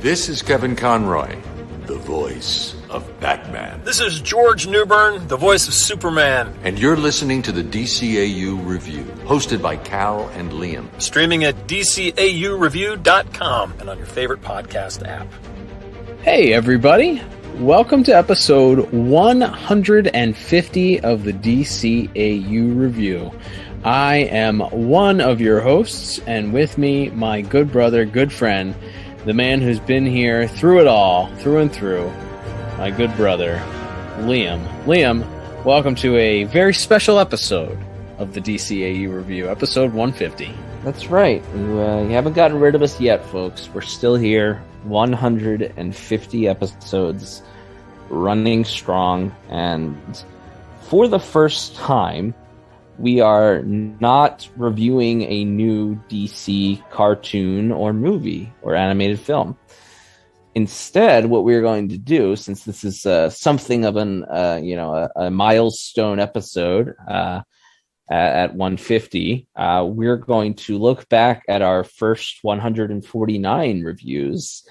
This is Kevin Conroy, the voice of Batman. This is George Newbern, the voice of Superman. And you're listening to the DCAU Review, hosted by Cal and Liam. Streaming at DCAUreview.com and on your favorite podcast app. Hey, everybody. Welcome to episode 150 of the DCAU Review. I am one of your hosts, and with me, my good brother, good friend, the man who's been here through it all, through and through, my good brother, Liam. Liam, welcome to a very special episode of the DCAU Review, episode 150. That's right. You haven't gotten rid of us yet, folks. We're still here, 150 episodes, running strong, and for the first time, we are not reviewing a new DC cartoon or movie or animated film. Instead, what we're going to do, since this is something of a milestone episode at 150, we're going to look back at our first 149 reviews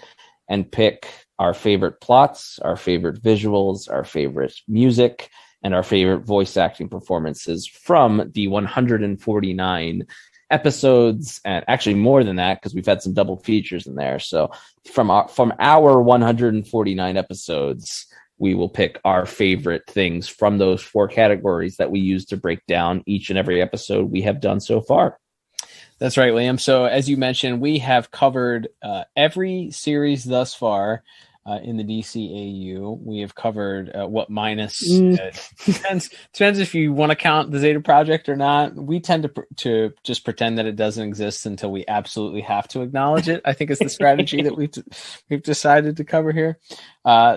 and pick our favorite plots, our favorite visuals, our favorite music, and our favorite voice acting performances from the 149 episodes, and actually more than that because we've had some double features in there. So from our 149 episodes, we will pick our favorite things from those four categories that we use to break down each and every episode we have done so far. That's right, Liam. So as you mentioned, we have covered every series thus far. In the DCAU, we have covered depends if you want to count the Zeta Project or not. We tend to just pretend that it doesn't exist until we absolutely have to acknowledge it. I think is the strategy that we've decided to cover here.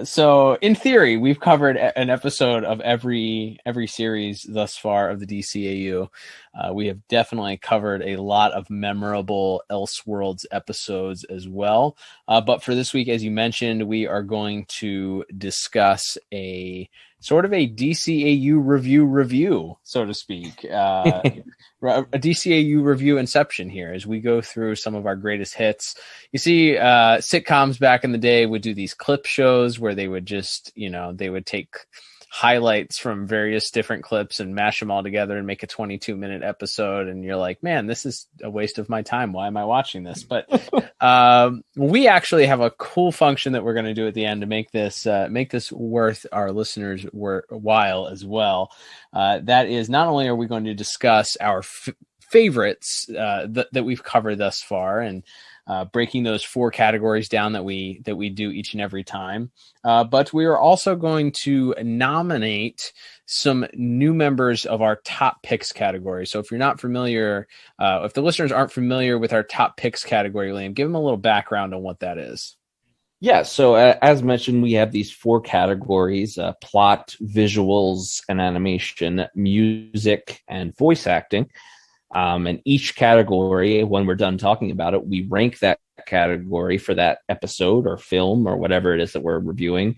So in theory, we've covered an episode of every series thus far of the DCAU. We have definitely covered a lot of memorable Elseworlds episodes as well. But for this week, as you mentioned, we are going to discuss a sort of a DCAU review, so to speak. A DCAU review inception here as we go through some of our greatest hits. You see, sitcoms back in the day would do these clip shows where they would just, they would take highlights from various different clips and mash them all together and make a 22-minute episode. And you're like, man, this is a waste of my time. Why am I watching this? But we actually have a cool function that we're going to do at the end to make this worth our listeners' while as well. That is, not only are we going to discuss our favorites that we've covered thus far and breaking those four categories down that we do each and every time. But we are also going to nominate some new members of our top picks category. So if you're not familiar, if the listeners aren't familiar with our top picks category, Liam, give them a little background on what that is. Yeah, so as mentioned, we have these four categories: plot, visuals, and animation, music, and voice acting. And each category, when we're done talking about it, we rank that category for that episode or film or whatever it is that we're reviewing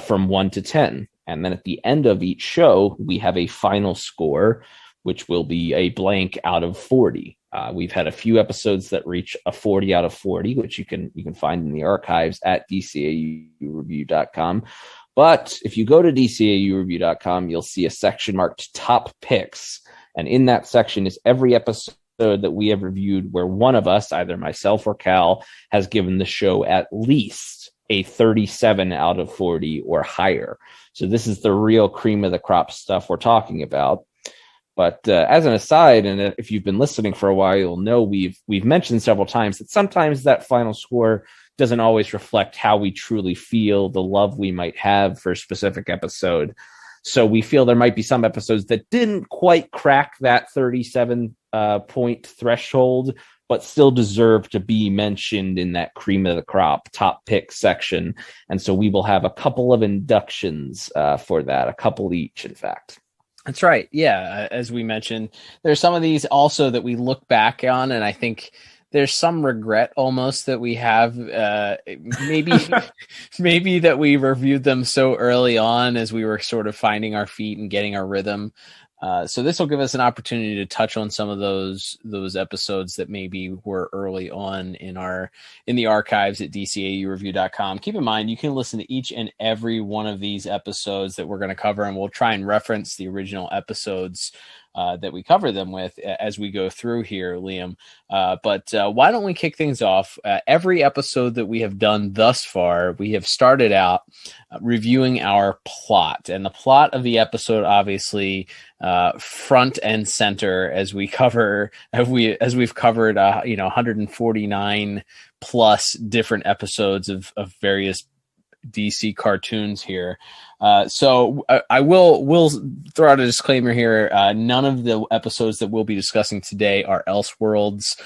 from 1 to 10. And then at the end of each show, we have a final score, which will be a blank out of 40. We've had a few episodes that reach a 40 out of 40, which you can find in the archives at DCAUreview.com. But if you go to DCAUreview.com, you'll see a section marked Top Picks. And in that section is every episode that we have reviewed where one of us, either myself or Cal, has given the show at least a 37 out of 40 or higher. So this is the real cream of the crop stuff we're talking about. But as an aside, and if you've been listening for a while, you'll know we've mentioned several times that sometimes that final score doesn't always reflect how we truly feel, the love we might have for a specific episode. So we feel there might be some episodes that didn't quite crack that 37 point threshold, but still deserve to be mentioned in that cream of the crop top pick section. And so we will have a couple of inductions for that, a couple each, in fact. That's right. Yeah. As we mentioned, there's some of these also that we look back on, and I think there's some regret almost that we have maybe that we reviewed them so early on as we were sort of finding our feet and getting our rhythm. So this will give us an opportunity to touch on some of those episodes that maybe were early on in the archives at DCAUreview.com. Keep in mind, you can listen to each and every one of these episodes that we're going to cover, and we'll try and reference the original episodes that we cover them with as we go through here, Liam. But why don't we kick things off? Every episode that we have done thus far, we have started out reviewing our plot, and the plot of the episode, obviously, front and center as we've covered 149 plus different episodes of various DC cartoons here. So I will throw out a disclaimer here. None of the episodes that we'll be discussing today are Elseworlds.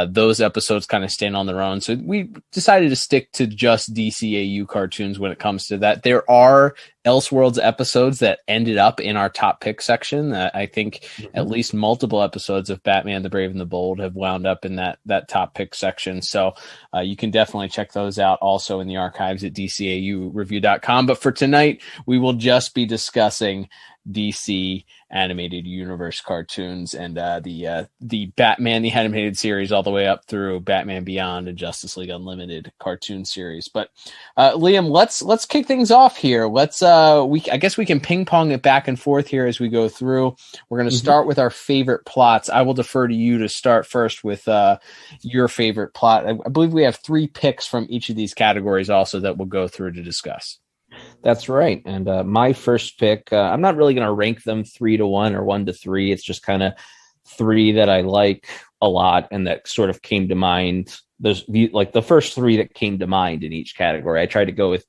Those episodes kind of stand on their own. So we decided to stick to just DCAU cartoons when it comes to that. There are Elseworlds episodes that ended up in our top pick section. I think at least multiple episodes of Batman, the Brave and the Bold have wound up in that top pick section. So you can definitely check those out also in the archives at DCAUreview.com. But for tonight, we will just be discussing DC animated universe cartoons and the Batman the Animated Series all the way up through Batman Beyond and Justice League Unlimited cartoon series. But Liam, let's kick things off here. I guess we can ping pong it back and forth here as we go through. We're going to start with our favorite plots. I will defer to you to start first with your favorite plot. I believe we have 3 picks from each of these categories also that we'll go through to discuss. That's right. And my first pick, I'm not really going to rank them 3-1 or 1-3. It's just kind of 3 that I like a lot and that sort of came to mind. There's the first 3 that came to mind in each category. I tried to go with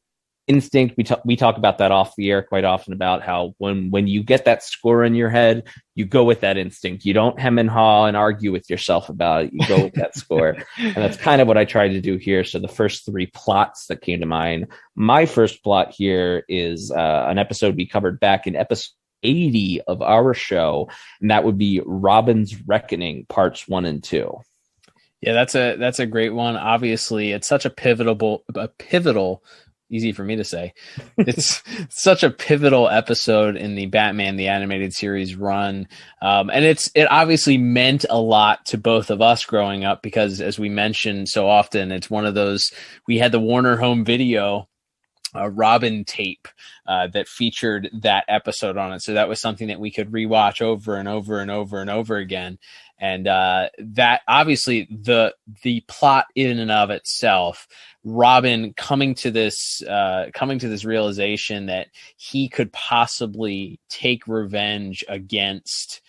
instinct. We talk about that off the air quite often about how when you get that score in your head, you go with that instinct. You don't hem and haw and argue with yourself about it. You go with that score. And that's kind of what I tried to do here. So the first 3 plots that came to mind. My first plot here is an episode we covered back in episode 80 of our show, and that would be Robin's Reckoning parts 1 and 2. Yeah, that's a great one. Obviously, it's such a pivotal easy for me to say. It's such a pivotal episode in the Batman the Animated Series run. And it obviously meant a lot to both of us growing up because, as we mentioned so often, it's one of those, we had the Warner Home Video Robin tape that featured that episode on it. So that was something that we could rewatch over and over and over and over again. And that obviously the plot in and of itself, Robin coming to this realization that he could possibly take revenge against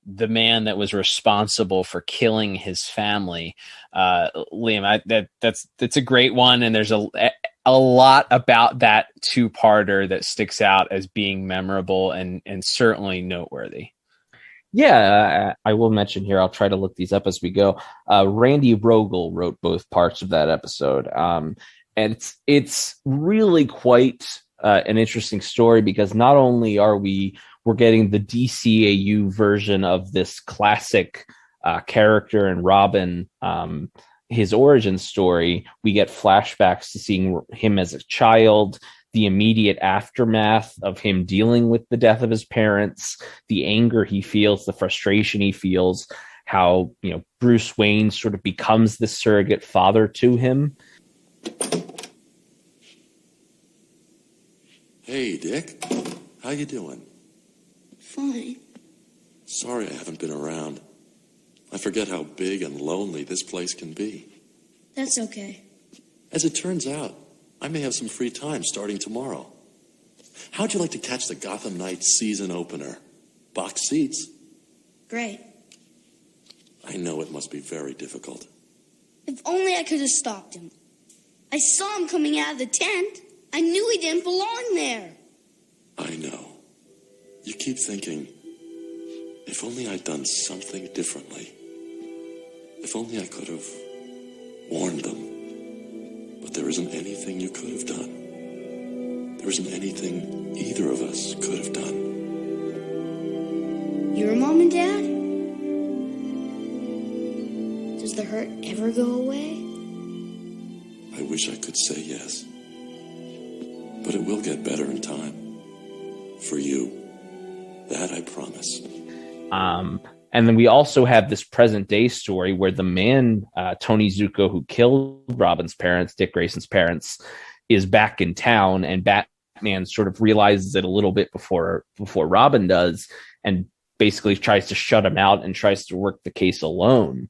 the man that was responsible for killing his family. Liam, that's a great one, and there's a lot about that 2-parter that sticks out as being memorable and certainly noteworthy. Yeah, I will mention here, I'll try to look these up as we go. Randy Rogel wrote both parts of that episode. And it's really quite an interesting story because not only we're getting the DCAU version of this classic character and Robin, his origin story, we get flashbacks to seeing him as a child, the immediate aftermath of him dealing with the death of his parents, the anger he feels, the frustration he feels, how, Bruce Wayne sort of becomes the surrogate father to him. Hey, Dick. How you doing? Fine. Sorry I haven't been around. I forget how big and lonely this place can be. That's okay. As it turns out, I may have some free time starting tomorrow. How'd you like to catch the Gotham Knights season opener? Box seats? Great. I know it must be very difficult. If only I could have stopped him. I saw him coming out of the tent. I knew he didn't belong there. I know. You keep thinking, if only I'd done something differently. If only I could have warned them. But there isn't anything you could have done. There isn't anything either of us could have done. Your mom and dad? Does the hurt ever go away? I wish I could say yes. But it will get better in time. For you. That I promise. And then we also have this present day story where the man, Tony Zuko, who killed Robin's parents, Dick Grayson's parents, is back in town, and Batman sort of realizes it a little bit before Robin does, and basically tries to shut him out and tries to work the case alone.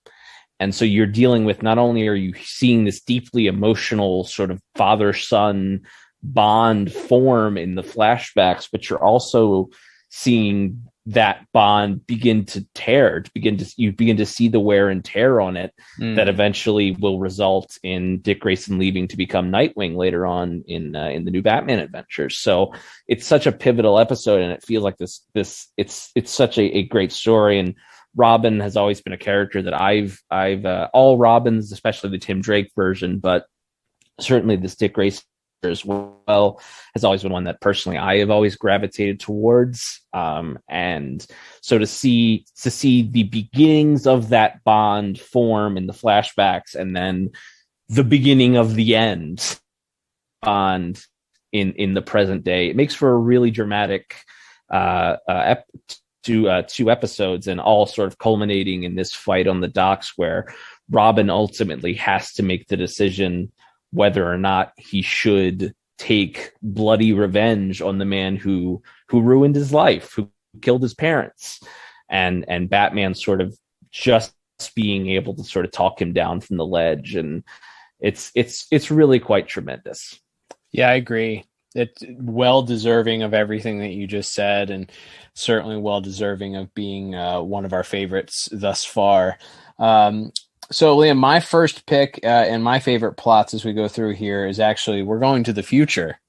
And so you're dealing with, not only are you seeing this deeply emotional sort of father-son bond form in the flashbacks, but you're also seeing that bond begin to tear, you begin to see the wear and tear on it that eventually will result in Dick Grayson leaving to become Nightwing later on in the new Batman adventures. So it's such a pivotal episode, and it feels like it's such a great story. And Robin has always been a character that I've all Robins, especially the Tim Drake version, but certainly this Dick Grayson as well, has always been one that personally I have always gravitated towards. And so to see the beginnings of that bond form in the flashbacks, and then the beginning of the end bond in the present day, it makes for a really dramatic two episodes, and all sort of culminating in this fight on the docks where Robin ultimately has to make the decision whether or not he should take bloody revenge on the man who ruined his life, who killed his parents, and Batman sort of just being able to sort of talk him down from the ledge. And it's really quite tremendous. Yeah, I agree. It's well deserving of everything that you just said, and certainly well deserving of being one of our favorites thus far. So, Liam, my first pick and my favorite plots as we go through here is actually, we're going to the future.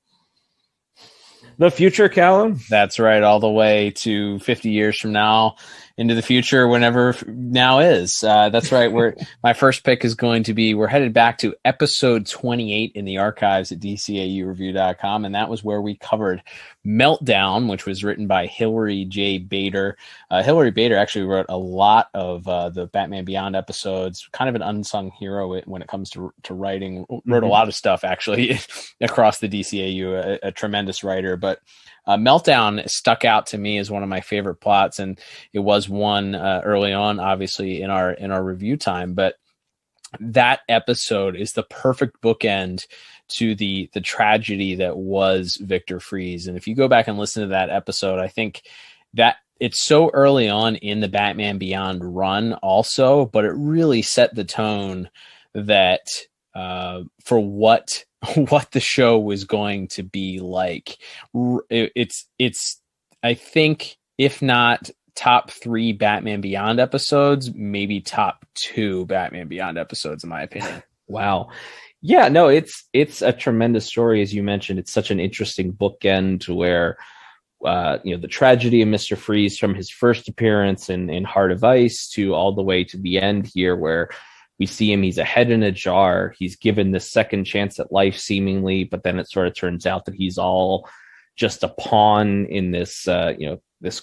The future, Callum? That's right, all the way to 50 years from now, into the future, whenever now is. That's right. My first pick is going to be, we're headed back to episode 28 in the archives at DCAUreview.com, and that was where we covered Meltdown, which was written by Hilary J. Bader. Hilary Bader actually wrote a lot of the Batman Beyond episodes, kind of an unsung hero when it comes to writing. Wrote a lot of stuff, actually, across the DCAU, a tremendous writer. But Meltdown stuck out to me as one of my favorite plots, and it was one early on, obviously, in our review time. But that episode is the perfect bookend to the tragedy that was Victor Fries. And if you go back and listen to that episode, I think that it's so early on in the Batman Beyond run also, but it really set the tone that for what the show was going to be like. It's I think, if not top 3 Batman Beyond episodes, maybe top 2 Batman Beyond episodes, in my opinion. Wow. Yeah, no, it's a tremendous story. As you mentioned, it's such an interesting bookend to where, the tragedy of Mr. Freeze, from his first appearance in Heart of Ice to all the way to the end here, where we see him, he's a head in a jar. He's given this second chance at life, seemingly, but then it sort of turns out that he's all just a pawn in this, this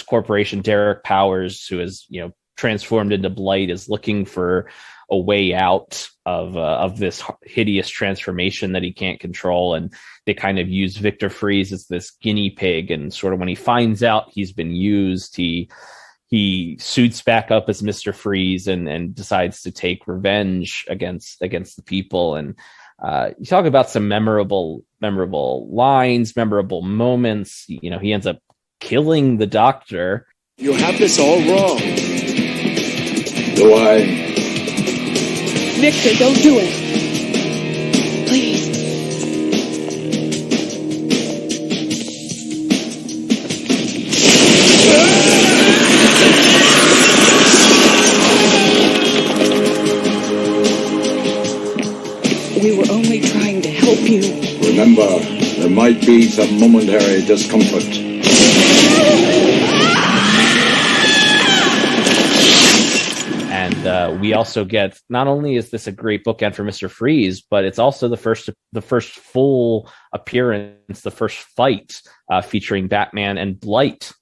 corporation. Derek Powers, who is, transformed into Blight, is looking for a way out of this hideous transformation that he can't control. And they kind of use Victor Fries as this guinea pig. And sort of when he finds out he's been used, he suits back up as Mr. Freeze and decides to take revenge against the people. And you talk about some memorable lines, memorable moments. He ends up killing the Doctor. You have this all wrong. Do I? Victor, don't do it. Please. We were only trying to help you. Remember, there might be some momentary discomfort. And we also get, not only is this a great bookend for Mr. Freeze, but it's also the first full appearance, the first fight featuring Batman and Blight.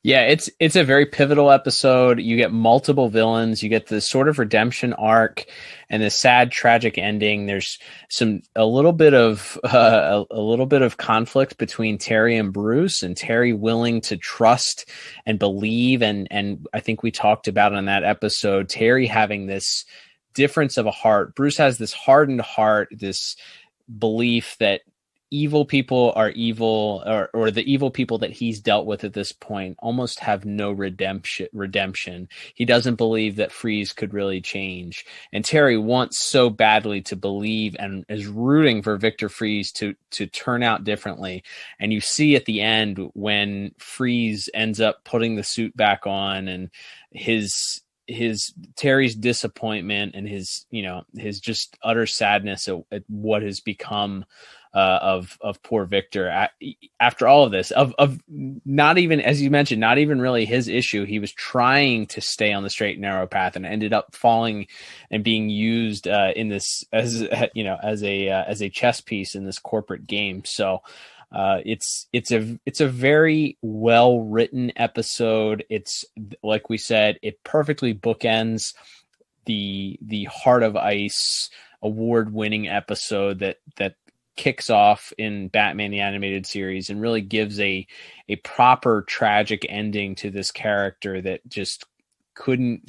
Yeah, it's a very pivotal episode. You get multiple villains. You get this sort of redemption arc and this sad, tragic ending. There's a little bit of conflict between Terry and Bruce, and Terry willing to trust and believe. And I think we talked about in that episode, Terry having this difference of a heart. Bruce has this hardened heart, this belief that evil people are evil, or the evil people that he's dealt with at this point almost have no redemption. He doesn't believe that Freeze could really change. And Terry wants so badly to believe and is rooting for Victor Freeze to turn out differently. And you see at the end when Freeze ends up putting the suit back on, and his Terry's disappointment and his just utter sadness at what has become of poor Victor after all of this, of not even, as you mentioned, not even really his issue. He was trying to stay on the straight and narrow path and ended up falling and being used in this as a chess piece in this corporate game. So it's a very well written episode. It's, like we said, it perfectly bookends the Heart of Ice award winning episode that kicks off in Batman the Animated Series and really gives a proper tragic ending to this character that just couldn't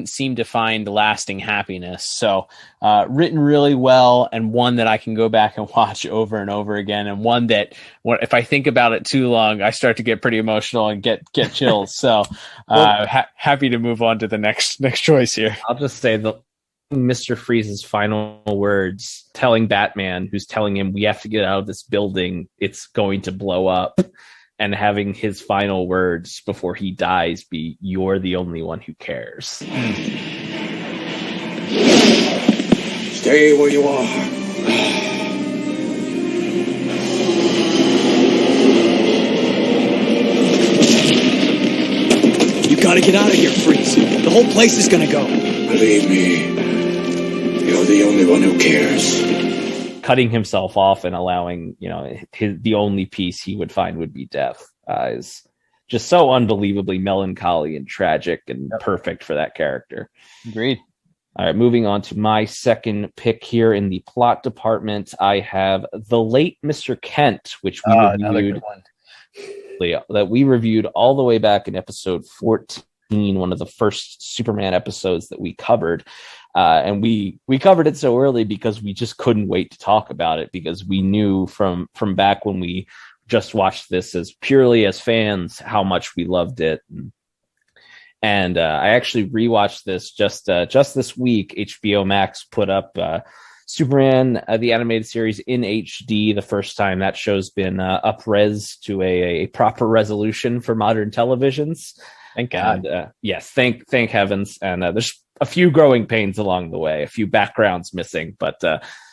seem to find lasting happiness. So written really well, and one that I can go back and watch over and over again, and one that if I think about it too long, I start to get pretty emotional and get chills. So happy to move on to the next choice here. I'll just say Mr. Freeze's final words, telling Batman, who's telling him, we have to get out of this building, it's going to blow up, and having his final words before he dies be, you're the only one who cares. Stay where you are. You gotta get out of here, Freeze. The whole place is gonna go. Believe me, you're the only one who cares. Cutting himself off and allowing, the only peace he would find would be death is just so unbelievably melancholy and tragic and perfect for that character. Agreed. All right, moving on to my second pick here in the plot department. I have The Late Mr. Kent, which we reviewed all the way back in episode 14, one of the first Superman episodes that we covered. And we covered it so early because we just couldn't wait to talk about it, because we knew from back when we just watched this as purely as fans how much we loved it. And I actually rewatched this just this week. HBO Max put up Superman the Animated Series in HD, the first time that show's been up-res to a proper resolution for modern televisions. Thank God. And, yes, thank heavens. And there's a few growing pains along the way, a few backgrounds missing, but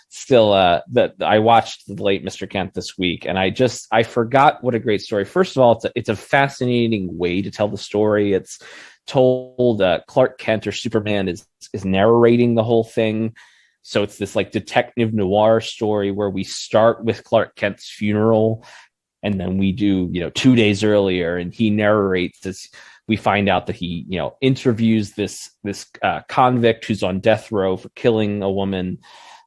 still, I watched The Late Mr. Kent this week, and I forgot what a great story. First of all, it's a fascinating way to tell the story. It's told Clark Kent, or Superman, is narrating the whole thing. So it's this like detective noir story where we start with Clark Kent's funeral, and then we do 2 days earlier, and he narrates this. We find out that he, interviews this convict who's on death row for killing a woman.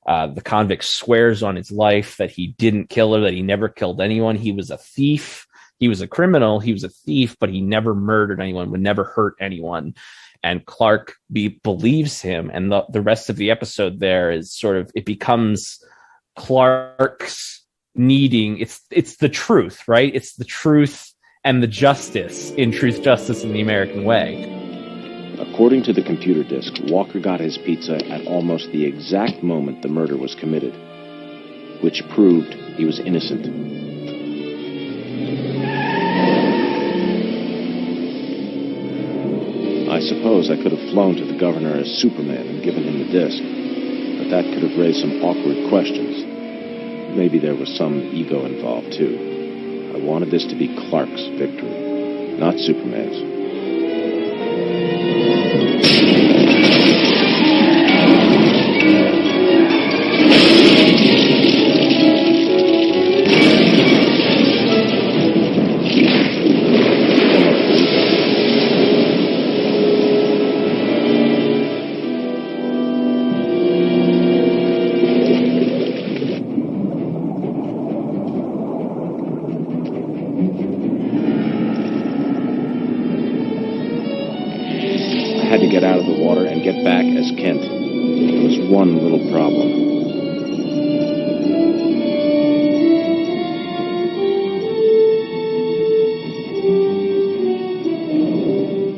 The convict swears on his life that he didn't kill her, that he never killed anyone. He was a thief. He was a criminal. He was a thief, but he never murdered anyone, would never hurt anyone. And Clark believes him. And the rest of the episode there is sort of, it becomes Clark's needing, it's the truth, right? It's the truth and the justice in Truth, Justice, and the American Way. According to the computer disk, Walker got his pizza at almost the exact moment the murder was committed, which proved he was innocent. I suppose I could have flown to the governor as Superman and given him the disk, but that could have raised some awkward questions. Maybe there was some ego involved, too. I wanted this to be Clark's victory, not Superman's. to get out of the water and get back as Kent. There was one little problem.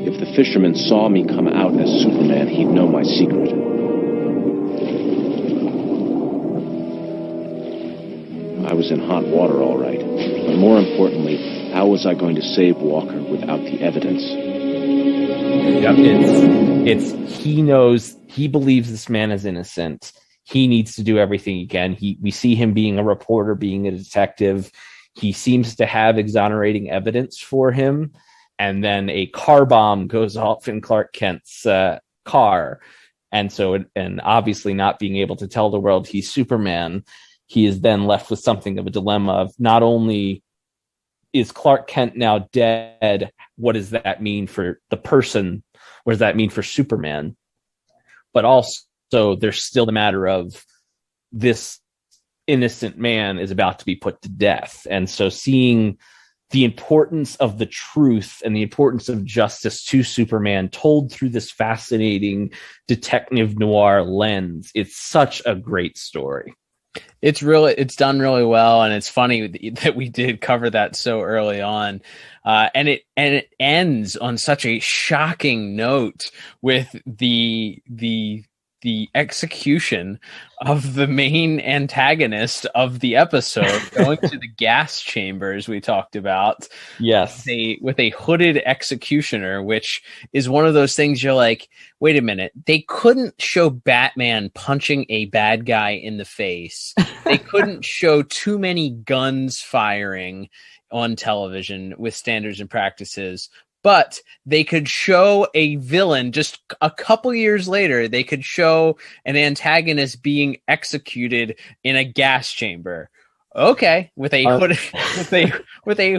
If the fisherman saw me come out as Superman, he'd know my secret. I was in hot water, all right. But more importantly, how was I going to save Walker without the evidence? Yep, he knows, he believes this man is innocent. He needs to do everything he can. We see him being a reporter, being a detective. He seems to have exonerating evidence for him. And then a car bomb goes off in Clark Kent's car. And obviously not being able to tell the world he's Superman, he is then left with something of a dilemma of not only is Clark Kent now dead, what does that mean for the person? What does that mean for Superman? But also there's still the matter of this innocent man is about to be put to death. And so seeing the importance of the truth and the importance of justice to Superman told through this fascinating detective noir lens, it's such a great story. It's done really well, and it's funny that we did cover that so early on, and it ends on such a shocking note with the execution of the main antagonist of the episode going to the gas chambers we talked about. Yes. With a hooded executioner, which is one of those things you're like, wait a minute, they couldn't show Batman punching a bad guy in the face. They couldn't show too many guns firing on television with standards and practices. But they could show a villain just a couple years later. They could show an antagonist being executed in a gas chamber. Okay, with a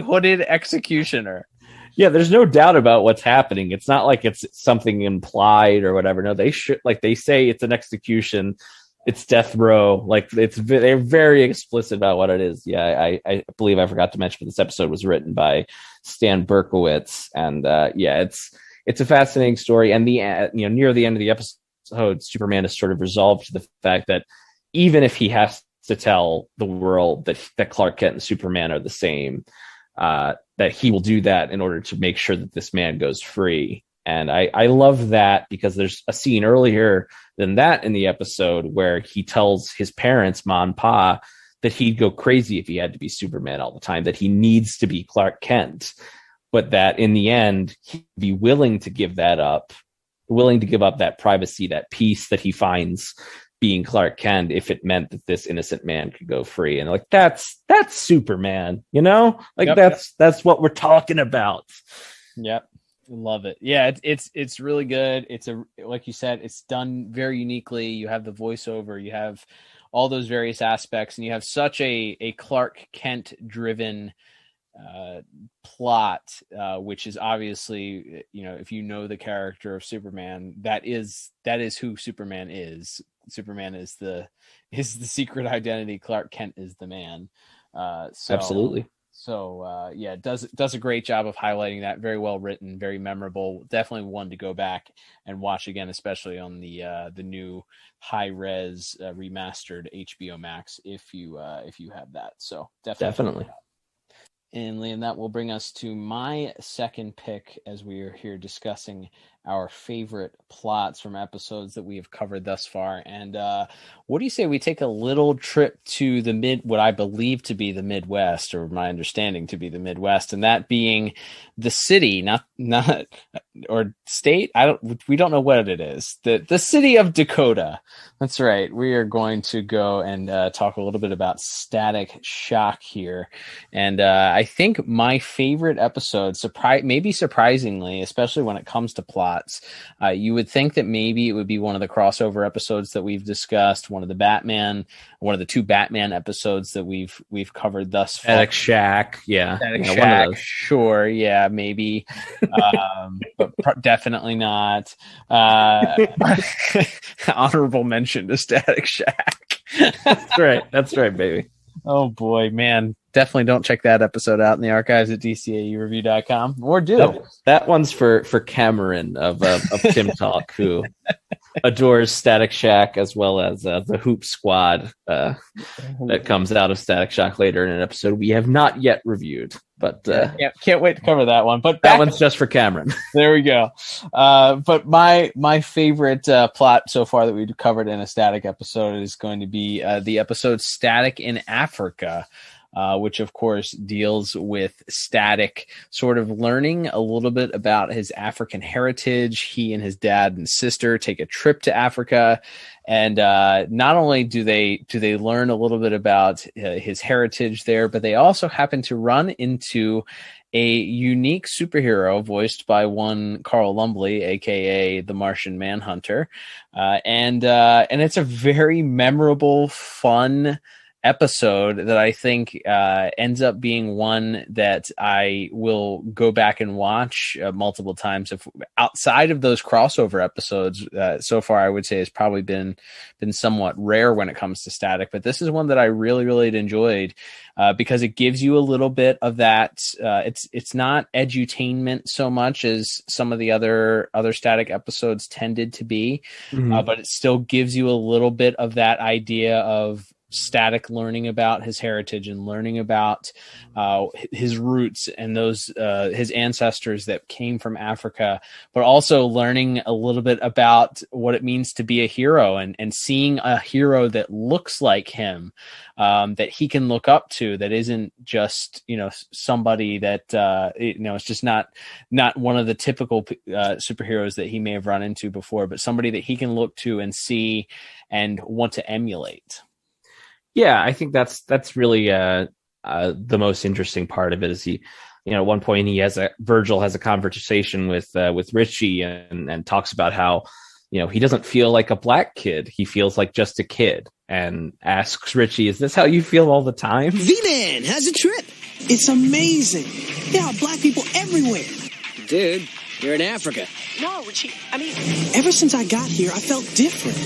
hooded executioner. Yeah, there's no doubt about what's happening. It's not like it's something implied or whatever. No, they say it's an execution. It's death row. They're very explicit about what it is. Yeah, I believe I forgot to mention, but this episode was written by Stan Berkowitz, and it's a fascinating story. And near the end of the episode, Superman is sort of resolved to the fact that even if he has to tell the world that Clark Kent and Superman are the same, that he will do that in order to make sure that this man goes free. And I love that, because there's a scene earlier than that in the episode where he tells his parents, Ma and Pa, that he'd go crazy if he had to be Superman all the time, that he needs to be Clark Kent, but that in the end, he'd be willing to give that up, willing to give up that privacy, that peace that he finds being Clark Kent, if it meant that this innocent man could go free. And that's Superman, yep. That's what we're talking about. Yep. Love it. Yeah, it's really good. Like you said, it's done very uniquely. You have the voiceover, you have all those various aspects, and you have such a Clark Kent driven plot, which is obviously, if you know the character of Superman, that is who Superman is. Superman is the secret identity. Clark Kent is the man. Absolutely. So it does a great job of highlighting that. Very well written, very memorable. Definitely one to go back and watch again, especially on the new high res remastered HBO Max if you have that. So definitely. And Liam, that will bring us to my second pick, as we are here discussing our favorite plots from episodes that we have covered thus far. And what do you say we take a little trip to what I believe to be the Midwest, or my understanding to be the Midwest, and that being the city, not or state. We don't know what it is. The city of Dakota. That's right. We are going to go and talk a little bit about Static Shock here. And I think my favorite episode, maybe surprisingly, especially when it comes to plots, you would think that maybe it would be one of the crossover episodes that we've discussed, one of the two Batman episodes that we've covered thus far. Static Shack, yeah. Static Shack, one of those. Sure, yeah, maybe, but definitely not. Honorable mention to Static Shack. That's right, baby. Oh boy, man. definitely don't check that episode out in the archives at DCAUreview.com, or do. That one's for Cameron of Tim Talk, who adores Static Shock, as well as the Hoop Squad that comes out of Static Shock later in an episode we have not yet reviewed. But can't wait to cover that one. But that one's just for Cameron. There we go. But my favorite plot so far that we've covered in a Static episode is going to be the episode Static in Africa, which of course deals with Static sort of learning a little bit about his African heritage. He and his dad and sister take a trip to Africa, and not only do they learn a little bit about his heritage there, but they also happen to run into a unique superhero voiced by one Carl Lumbly, aka the Martian Manhunter, and it's a very memorable, fun episode that I think ends up being one that I will go back and watch multiple times. If outside of those crossover episodes, so far I would say has probably been somewhat rare when it comes to Static, but this is one that I really enjoyed because it gives you a little bit of that. It's not edutainment so much as some of the other Static episodes tended to be, but it still gives you a little bit of that idea of Static learning about his heritage and learning about his roots and those his ancestors that came from Africa, but also learning a little bit about what it means to be a hero and seeing a hero that looks like him, that he can look up to, that isn't just, somebody that, it's just not one of the typical superheroes that he may have run into before, but somebody that he can look to and see and want to emulate. Yeah, I think that's really the most interesting part of it. Is he, at one point Virgil has a conversation with Richie and talks about how, he doesn't feel like a black kid. He feels like just a kid, and asks Richie, "Is this how you feel all the time?" V-Man has a trip. It's amazing. There are black people everywhere. Dude, you're in Africa. No, Richie, ever since I got here, I felt different.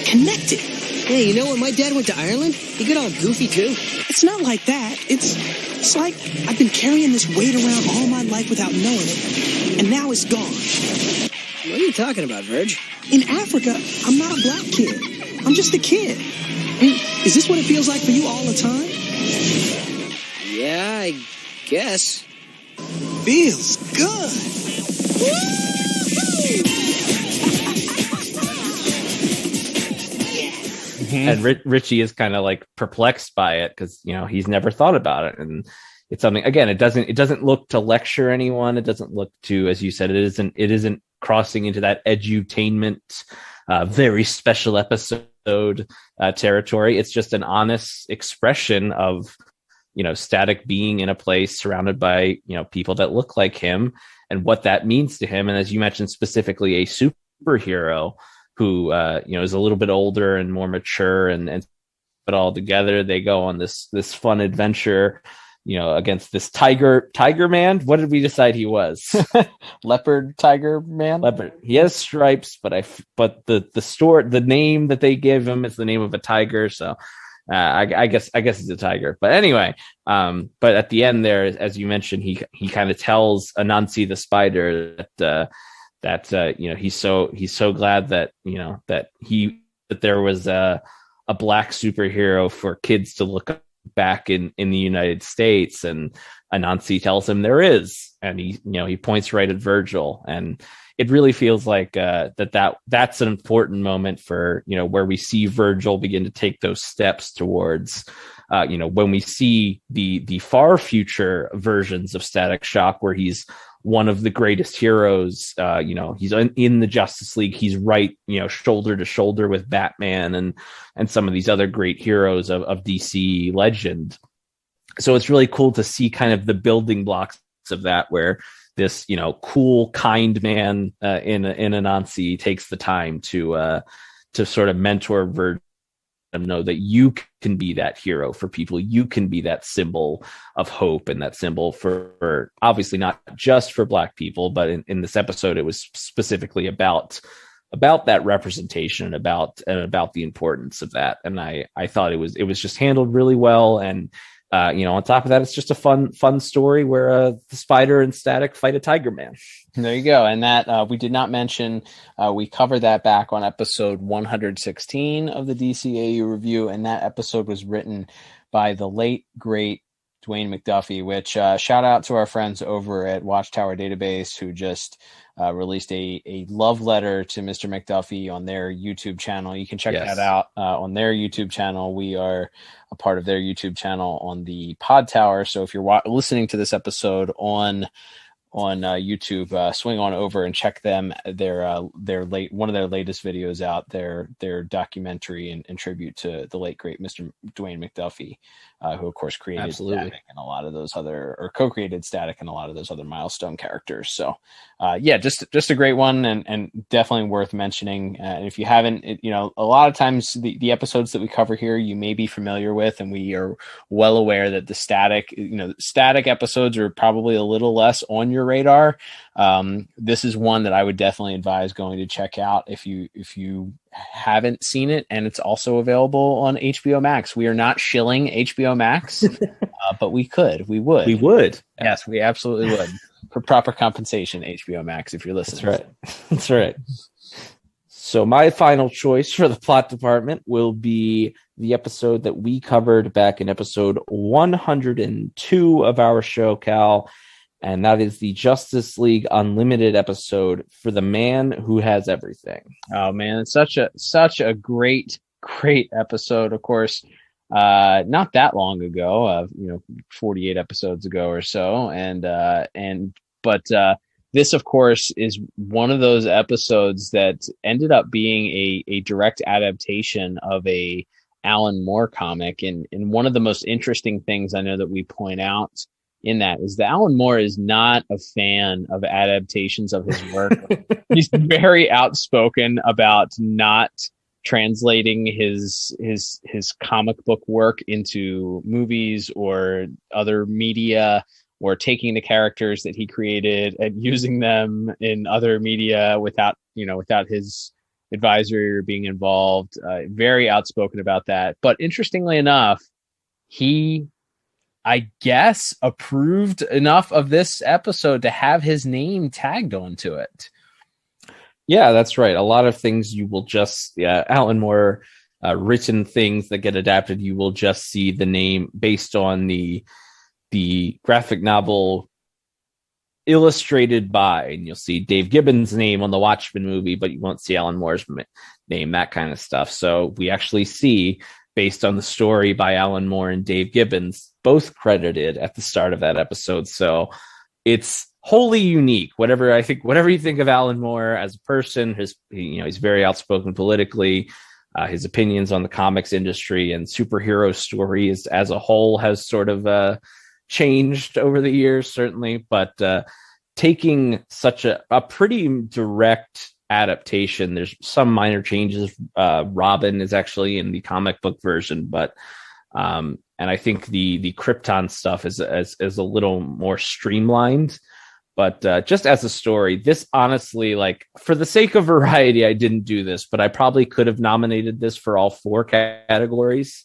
Connected. Hey, when my dad went to Ireland, he got all goofy too. It's not like that. It's like I've been carrying this weight around all my life without knowing it, and now it's gone. What are you talking about, Virg? In Africa, I'm not a black kid. I'm just a kid. Is this what it feels like for you all the time? Yeah, I guess. Feels good. And Richie is kind of like perplexed by it because he's never thought about it, and it's something. Again, it doesn't look to lecture anyone. It doesn't look to, as you said, it isn't crossing into that edutainment, very special episode territory. It's just an honest expression of Static being in a place surrounded by people that look like him and what that means to him. And as you mentioned, specifically a superhero who is a little bit older and more mature, and but all together they go on this fun adventure, against this tiger man. What did we decide he was? Leopard tiger man. Leopard. He has stripes, but the name that they give him is the name of a tiger. So I guess he's a tiger. But anyway, but at the end there, as you mentioned, he kind of tells Anansi the spider that he's so glad that that there was a black superhero for kids to look back in the United States, and Anansi tells him there is, and he points right at Virgil, and it really feels like that's an important moment for where we see Virgil begin to take those steps towards when we see the far future versions of Static Shock, where he's one of the greatest heroes. He's in the Justice League. He's right, shoulder to shoulder with Batman and some of these other great heroes of DC legend. So it's really cool to see kind of the building blocks of that, where this, cool, kind man in Anansi takes the time to sort of mentor Virgil, know that you can be that hero for people. You can be that symbol of hope, and that symbol for obviously not just for black people, but in this episode, it was specifically about that representation and about the importance of that. And I thought it was just handled really well. And On top of that, it's just a fun story where the Spider and Static fight a Tiger Man. There you go. And that we did not mention, we covered that back on episode 116 of the DCAU review. And that episode was written by the late, great Dwayne McDuffie, which shout out to our friends over at Watchtower Database who just released a love letter to Mr. McDuffie on their YouTube channel. You can check that out on their YouTube channel. We are a part of their YouTube channel on the Pod Tower. So if you're listening to this episode on YouTube, swing on over and check them. One of their latest videos out, their documentary and tribute to the late great Mr. Dwayne McDuffie, who of course created Static and a lot of those or co-created Static and a lot of those other Milestone characters. So just a great one and definitely worth mentioning. And if you haven't, a lot of times the episodes that we cover here, you may be familiar with, and we are well aware that the Static episodes are probably a little less on your radar. This is one that I would definitely advise going to check out if you haven't seen it, and it's also available on HBO Max. We are not shilling HBO Max, but we would. Yes, we absolutely would. For proper compensation, HBO Max, if you're listening. That's right. So my final choice for the plot department will be the episode that we covered back in episode 102 of our show, Cal. And that is the Justice League Unlimited episode for the man who has everything. Oh man, it's such a great episode. Of course, not that long ago, 48 episodes ago or so, but this, of course, is one of those episodes that ended up being a direct adaptation of a Alan Moore comic, and one of the most interesting things I know that we point out in that is that Alan Moore is not a fan of adaptations of his work. He's very outspoken about not translating his comic book work into movies or other media, or taking the characters that he created and using them in other media without his advisory or being involved. Very outspoken about that. But interestingly enough, he, I guess, approved enough of this episode to have his name tagged onto it. Yeah, that's right. A lot of things you will just, Alan Moore written things that get adapted, you will just see the name based on the graphic novel illustrated by, and you'll see Dave Gibbons' name on the Watchmen movie, but you won't see Alan Moore's name, that kind of stuff. So we actually see, based on the story by Alan Moore and Dave Gibbons, both credited at the start of that episode. So it's wholly unique. Whatever you think of Alan Moore as a person, he's very outspoken politically. His opinions on the comics industry and superhero stories as a whole has sort of changed over the years, certainly. But taking such a pretty direct adaptation, there's some minor changes. Robin is actually in the comic book version, but and I think the Krypton stuff is a little more streamlined. But just as a story, this honestly, like, for the sake of variety, I didn't do this, but I probably could have nominated this for all 4 categories,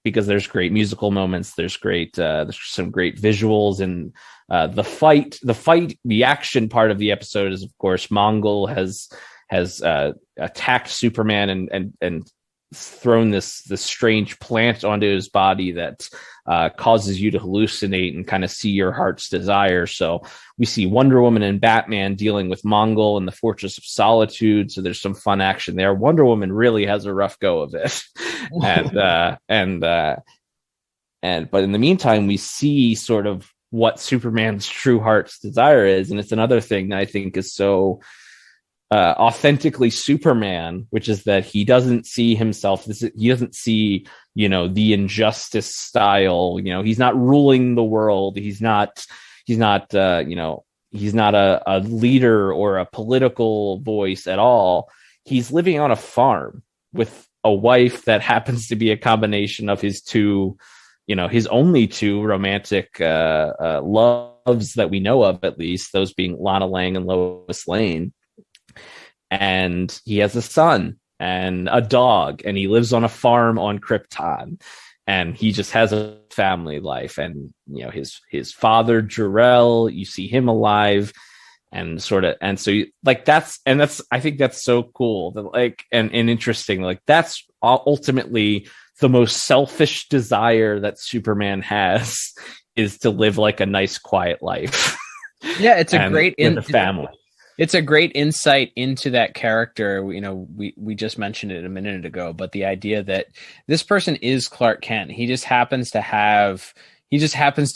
because there's great musical moments, there's some great visuals, and the action part of the episode is, of course, Mongol has attacked Superman and thrown this strange plant onto his body that causes you to hallucinate and kind of see your heart's desire. So we see Wonder Woman and Batman dealing with Mongol in the Fortress of Solitude. So there's some fun action there. Wonder Woman really has a rough go of it. But in the meantime, we see sort of what Superman's true heart's desire is. And it's another thing that I think is so authentically Superman, which is that he doesn't see himself. He doesn't see, the injustice style. He's not ruling the world. He's not a leader or a political voice at all. He's living on a farm with a wife that happens to be a combination of his his only 2 romantic loves that we know of, at least, those being Lana Lang and Lois Lane. And he has a son and a dog, and he lives on a farm on Krypton. and he just has a family life. And his father Jarrell, you see him alive, and so that's I think that's so cool, that and interesting. That's ultimately the most selfish desire that Superman has, is to live a nice quiet life. Yeah, it's a great family. It's a great insight into that character. We just mentioned it a minute ago, but the idea that this person is Clark Kent. He just happens to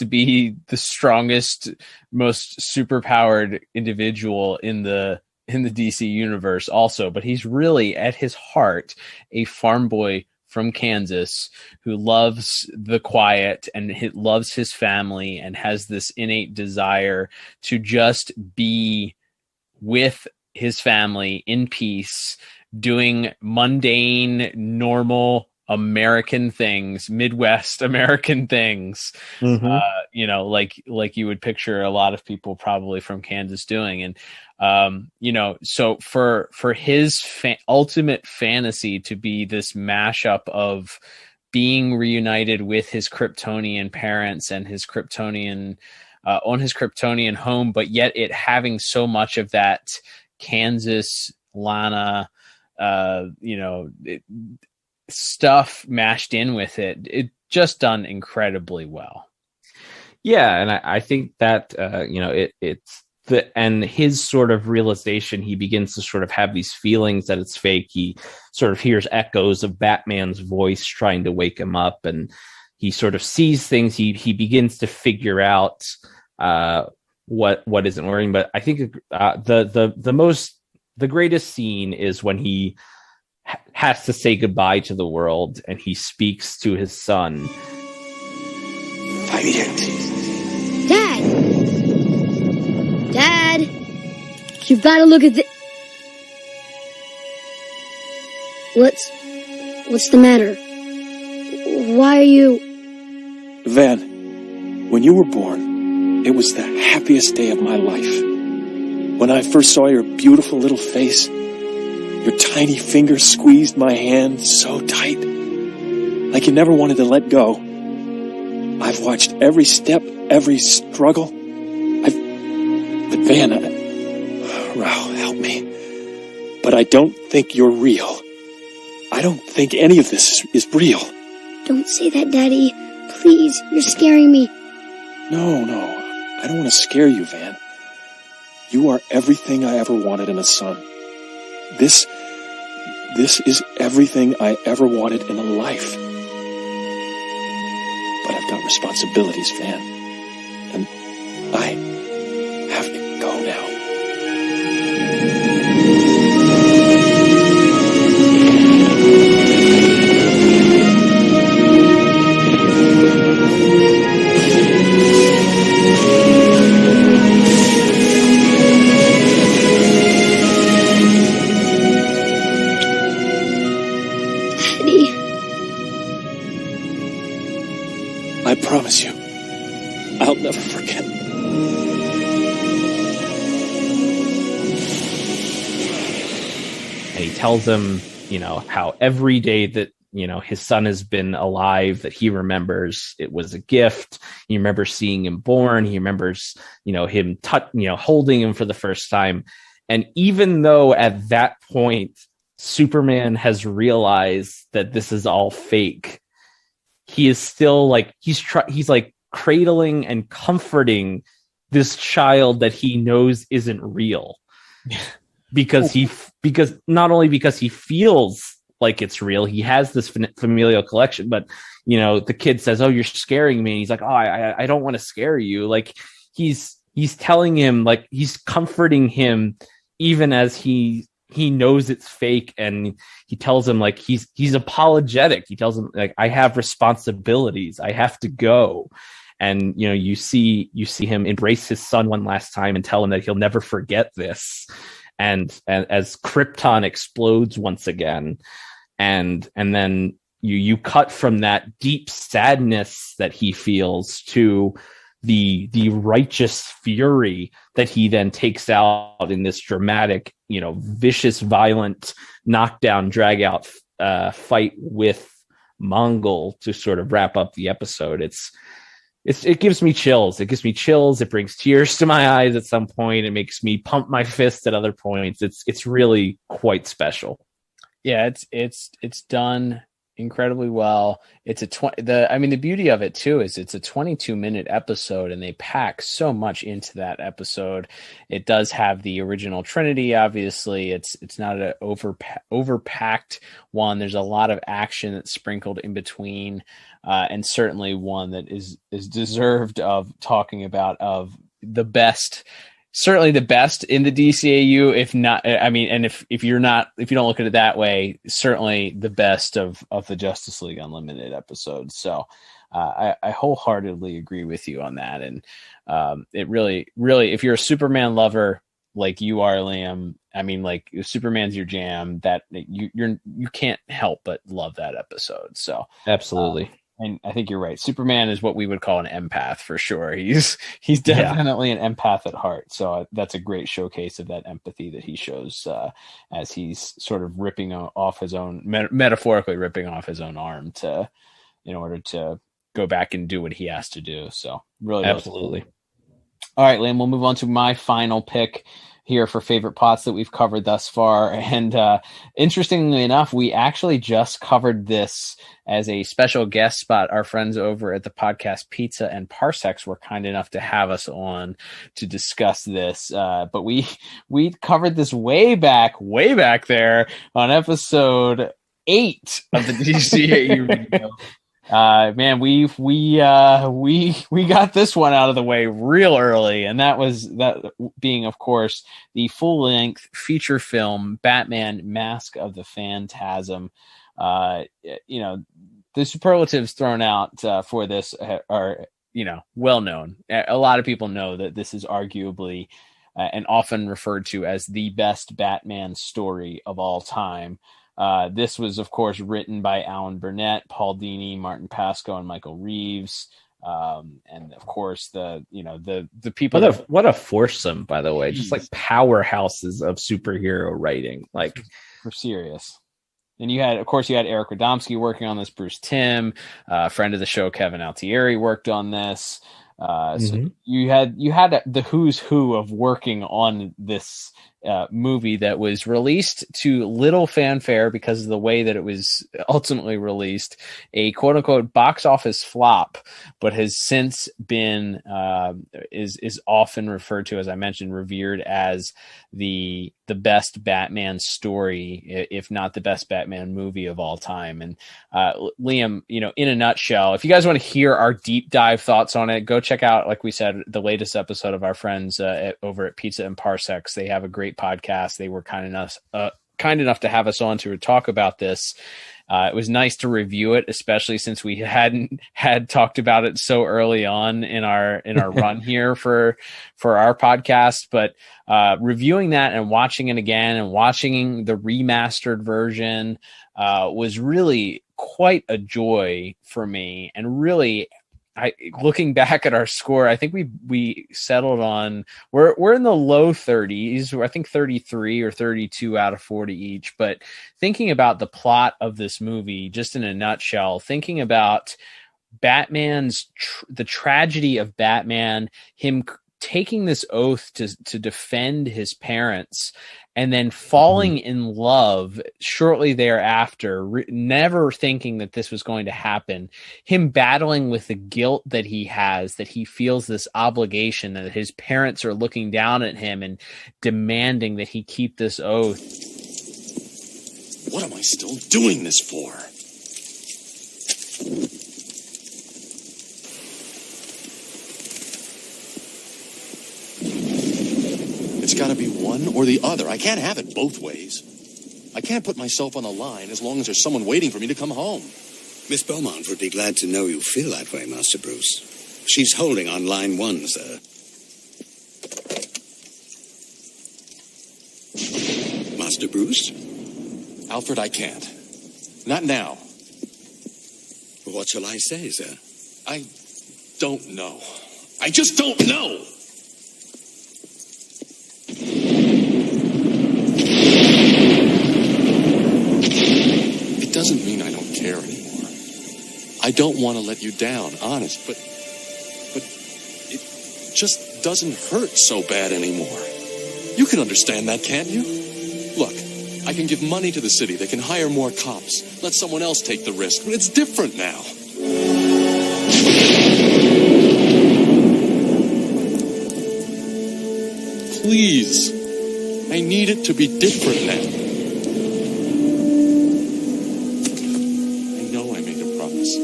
be the strongest, most superpowered individual in the DC universe also, but he's really at his heart a farm boy from Kansas who loves the quiet and loves his family and has this innate desire to just be with his family in peace, doing mundane, normal American things, Midwest American things, like you would picture a lot of people probably from Kansas doing. And, so for his ultimate fantasy to be this mashup of being reunited with his Kryptonian parents and his Kryptonian on his Kryptonian home, but yet it having so much of that Kansas, Lana, stuff mashed in with it just done incredibly well. Yeah, and I think that and his sort of realization, he begins to sort of have these feelings that it's fake. He sort of hears echoes of Batman's voice trying to wake him up, and he sort of sees things. He begins to figure out what isn't working. But I think the greatest scene is when he has to say goodbye to the world, and he speaks to his son. Dad, you've got to look at the... What's the matter? Why are you... Van, when you were born, it was the happiest day of my life. When I first saw your beautiful little face, your tiny fingers squeezed my hand so tight, like you never wanted to let go. I've watched every step, every struggle. But Van, Rao, help me. But I don't think you're real. I don't think any of this is real. Don't say that, Daddy. Please, you're scaring me. No, I don't want to scare you, Van. You are everything I ever wanted in a son. This is everything I ever wanted in a life. But I've got responsibilities, Van. And I have to go now. I promise you, I'll never forget. And he tells him, how every day that, his son has been alive, that he remembers it was a gift. He remembers seeing him born. He remembers, him holding him for the first time. And even though at that point, Superman has realized that this is all fake, he is still he's cradling and comforting this child that he knows isn't real, because not only because he feels like it's real, he has this familial connection, but the kid says, "Oh, you're scaring me." And he's like, "Oh, I don't want to scare you." He's telling him, he's comforting him, even as he knows it's fake, and he tells him he's apologetic. He tells him I have responsibilities, I have to go. And you see him embrace his son one last time and tell him that he'll never forget this. And as Krypton explodes once again, and then you cut from that deep sadness that he feels to the righteous fury that he then takes out in this dramatic, vicious, violent knockdown, drag out fight with Mongol to sort of wrap up the episode. It gives me chills. It gives me chills. It brings tears to my eyes at some point. It makes me pump my fist at other points. It's really quite special. Yeah, it's done incredibly well. It's the beauty of it too is it's a 22-minute episode, and they pack so much into that episode. It does have the original Trinity. Obviously, it's not an overpacked one. There's a lot of action that's sprinkled in between, and certainly one that is deserved of talking about, of the best. Certainly the best in the DCAU, if not, and if you don't look at it that way, certainly the best of the Justice League Unlimited episodes. So I wholeheartedly agree with you on that. And it really, if you're a Superman lover like you are, Liam, like if Superman's your jam, that you can't help but love that episode. So absolutely. And I think you're right. Superman is what we would call an empath for sure. He's definitely an empath at heart. So that's a great showcase of that empathy that he shows as he's sort of ripping off his own, metaphorically ripping off his own arm in order to go back and do what he has to do. So really, absolutely. All right, Liam, we'll move on to my final pick here for favorite plots that we've covered thus far. And interestingly enough, we actually just covered this as a special guest spot. Our friends over at the podcast Pizza and Parsecs were kind enough to have us on to discuss this. But we covered this way back there on episode 8 of the DCAU video. Man, we got this one out of the way real early, and that being, of course, the full-length feature film Batman: Mask of the Phantasm. The superlatives thrown out for this are well known. A lot of people know that this is arguably and often referred to as the best Batman story of all time. This was, of course, written by Alan Burnett, Paul Dini, Martin Pasco, and Michael Reeves. And of course, the people. What a foursome, by the way, just like powerhouses of superhero writing, like for serious. And you had Eric Radomski working on this. Bruce Timm, friend of the show, Kevin Altieri worked on this. So you had the who's who of working on this movie that was released to little fanfare because of the way that it was ultimately released, a quote unquote box office flop, but has since been is often referred to, as I mentioned, revered as the best Batman story, if not the best Batman movie of all time. And Liam, in a nutshell, if you guys want to hear our deep dive thoughts on it, go check out, like we said, the latest episode of our friends over at Pizza and Parsecs. They have a great podcast. They were kind enough to have us on to talk about this. It was nice to review it, especially since we hadn't talked about it so early on in our run here for our podcast. But reviewing that and watching it again and watching the remastered version was really quite a joy for me. And really, looking back at our score, I think we settled on we're in the low 30s. I think 33 or 32 out of 40 each. But thinking about the plot of this movie, just in a nutshell, thinking about Batman's the tragedy of Batman, him taking this oath to defend his parents, and then falling in love shortly thereafter, never thinking that this was going to happen, him battling with the guilt that he has, that he feels this obligation, that his parents are looking down at him and demanding that he keep this oath. What am I still doing this for? It's got to be one or the other. I can't have it both ways. I can't put myself on the line as long as there's someone waiting for me to come home. Miss Beaumont would be glad to know you feel that way, Master Bruce. She's holding on line 1, sir. Master Bruce? Alfred, I can't. Not now. What shall I say, sir? I don't know. I just don't know! It doesn't mean I don't care anymore. I don't want to let you down, honest, but it just doesn't hurt so bad anymore. You can understand that, can't you? Look, I can give money to the city. They can hire more cops. Let someone else take the risk. But it's different now. Please. I need it to be different now. I know I made a promise,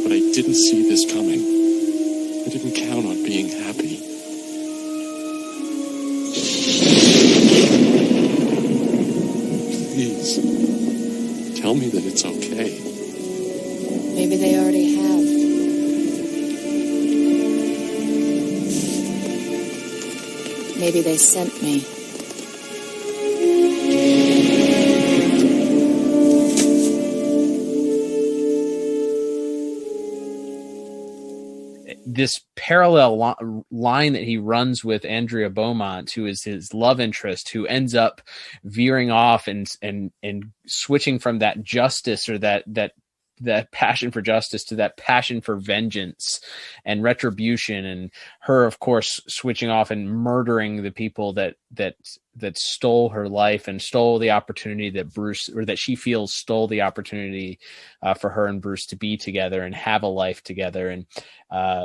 but I didn't see this coming. I didn't count on being happy. Please, tell me that it's okay. Maybe they already have. Maybe they sent me. This parallel line that he runs with Andrea Beaumont, who is his love interest, who ends up veering off and switching from that justice or that passion for justice to that passion for vengeance and retribution, and her, of course, switching off and murdering the people that stole her life and stole the opportunity that Bruce, or that she feels stole the opportunity for her and Bruce to be together and have a life together. And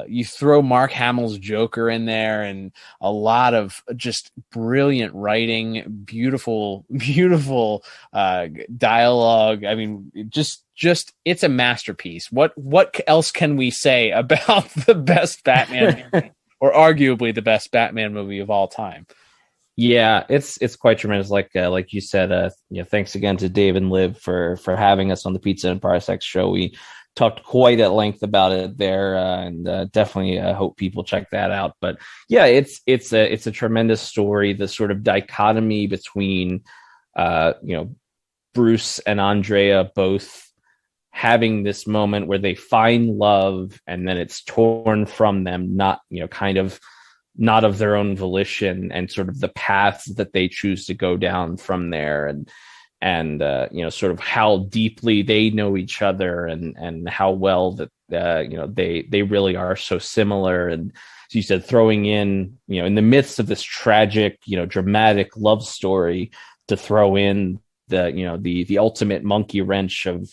you throw Mark Hamill's Joker in there, and a lot of just brilliant writing, beautiful dialogue. I mean, just it's a masterpiece. What else can we say about the best Batman movie, or arguably the best Batman movie of all time? Yeah, it's quite tremendous. Like you said, thanks again to Dave and Liv for having us on the Pizza and Parsecs show. We talked quite at length about it there, and definitely hope people check that out. But yeah, it's a tremendous story. The sort of dichotomy between Bruce and Andrea both having this moment where they find love and then it's torn from them, not of their own volition, and sort of the paths that they choose to go down from there, and sort of how deeply they know each other, and how well that they really are so similar. And as you said, throwing in in the midst of this tragic dramatic love story, to throw in the ultimate monkey wrench of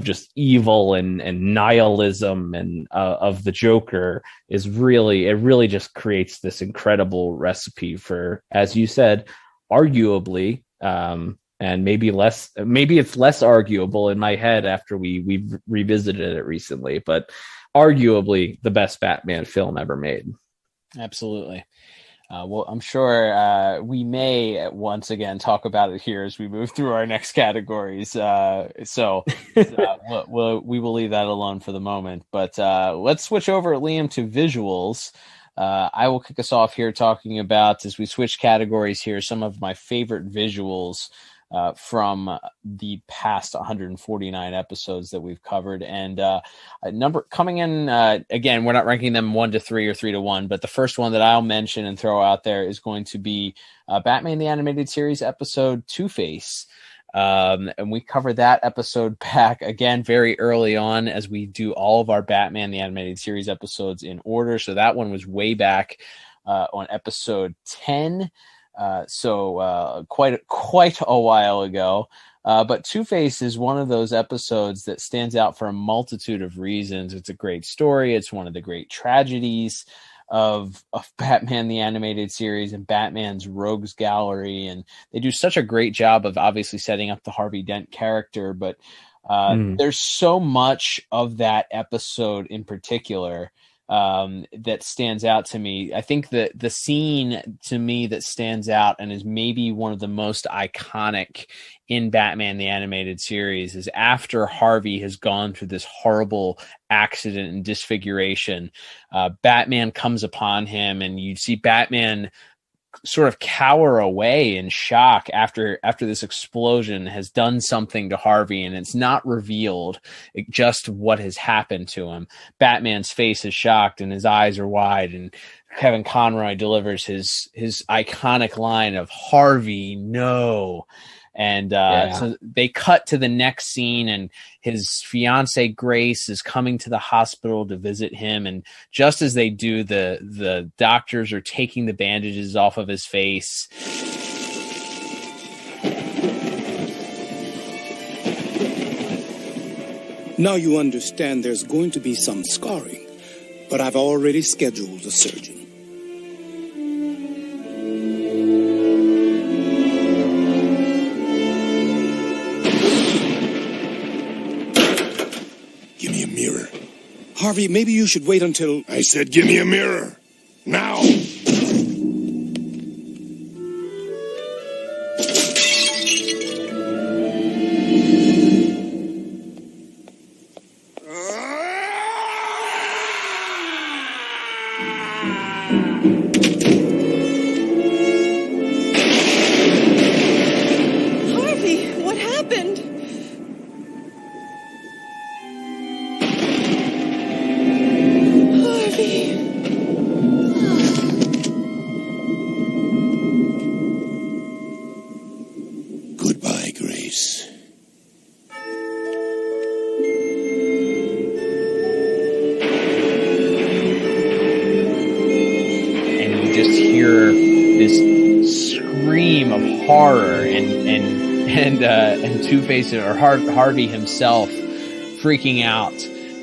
just evil and nihilism and of the Joker it really just creates this incredible recipe for, as you said, arguably, and maybe it's less arguable in my head after we've revisited it recently, but arguably the best Batman film ever made. Absolutely. Well, I'm sure we may once again talk about it here as we move through our next categories. We will leave that alone for the moment. But let's switch over, Liam, to visuals. I will kick us off here talking about, as we switch categories here, some of my favorite visuals from the past 149 episodes that we've covered. And number coming in, again, we're not ranking them 1 to 3 or 3 to 1, but the first one that I'll mention and throw out there is going to be Batman the Animated Series episode Two-Face. And we covered that episode back again very early on, as we do all of our Batman the Animated Series episodes in order. So that one was way back on episode 10. Quite a while ago. But Two-Face is one of those episodes that stands out for a multitude of reasons. It's a great story. It's one of the great tragedies of Batman the Animated Series and Batman's Rogues Gallery. And they do such a great job of obviously setting up the Harvey Dent character. But there's so much of that episode in particular that stands out to me. I think that the scene to me that stands out and is maybe one of the most iconic in Batman the Animated Series is after Harvey has gone through this horrible accident and disfiguration. Batman comes upon him, and you see Batman sort of cower away in shock after this explosion has done something to Harvey, and it's not revealed just what has happened to him. Batman's face is shocked and his eyes are wide, and Kevin Conroy delivers his iconic line of "Harvey, no." And so they cut to the next scene, and his fiance Grace is coming to the hospital to visit him. And just as they do, the doctors are taking the bandages off of his face. Now you understand there's going to be some scarring, but I've already scheduled a surgeon. Give me a mirror. Harvey, maybe you should wait until... I said give me a mirror. Now! Harvey, what happened? Harvey. Goodbye, Grace. And you just hear this scream of horror, and Two-Face or Harvey himself freaking out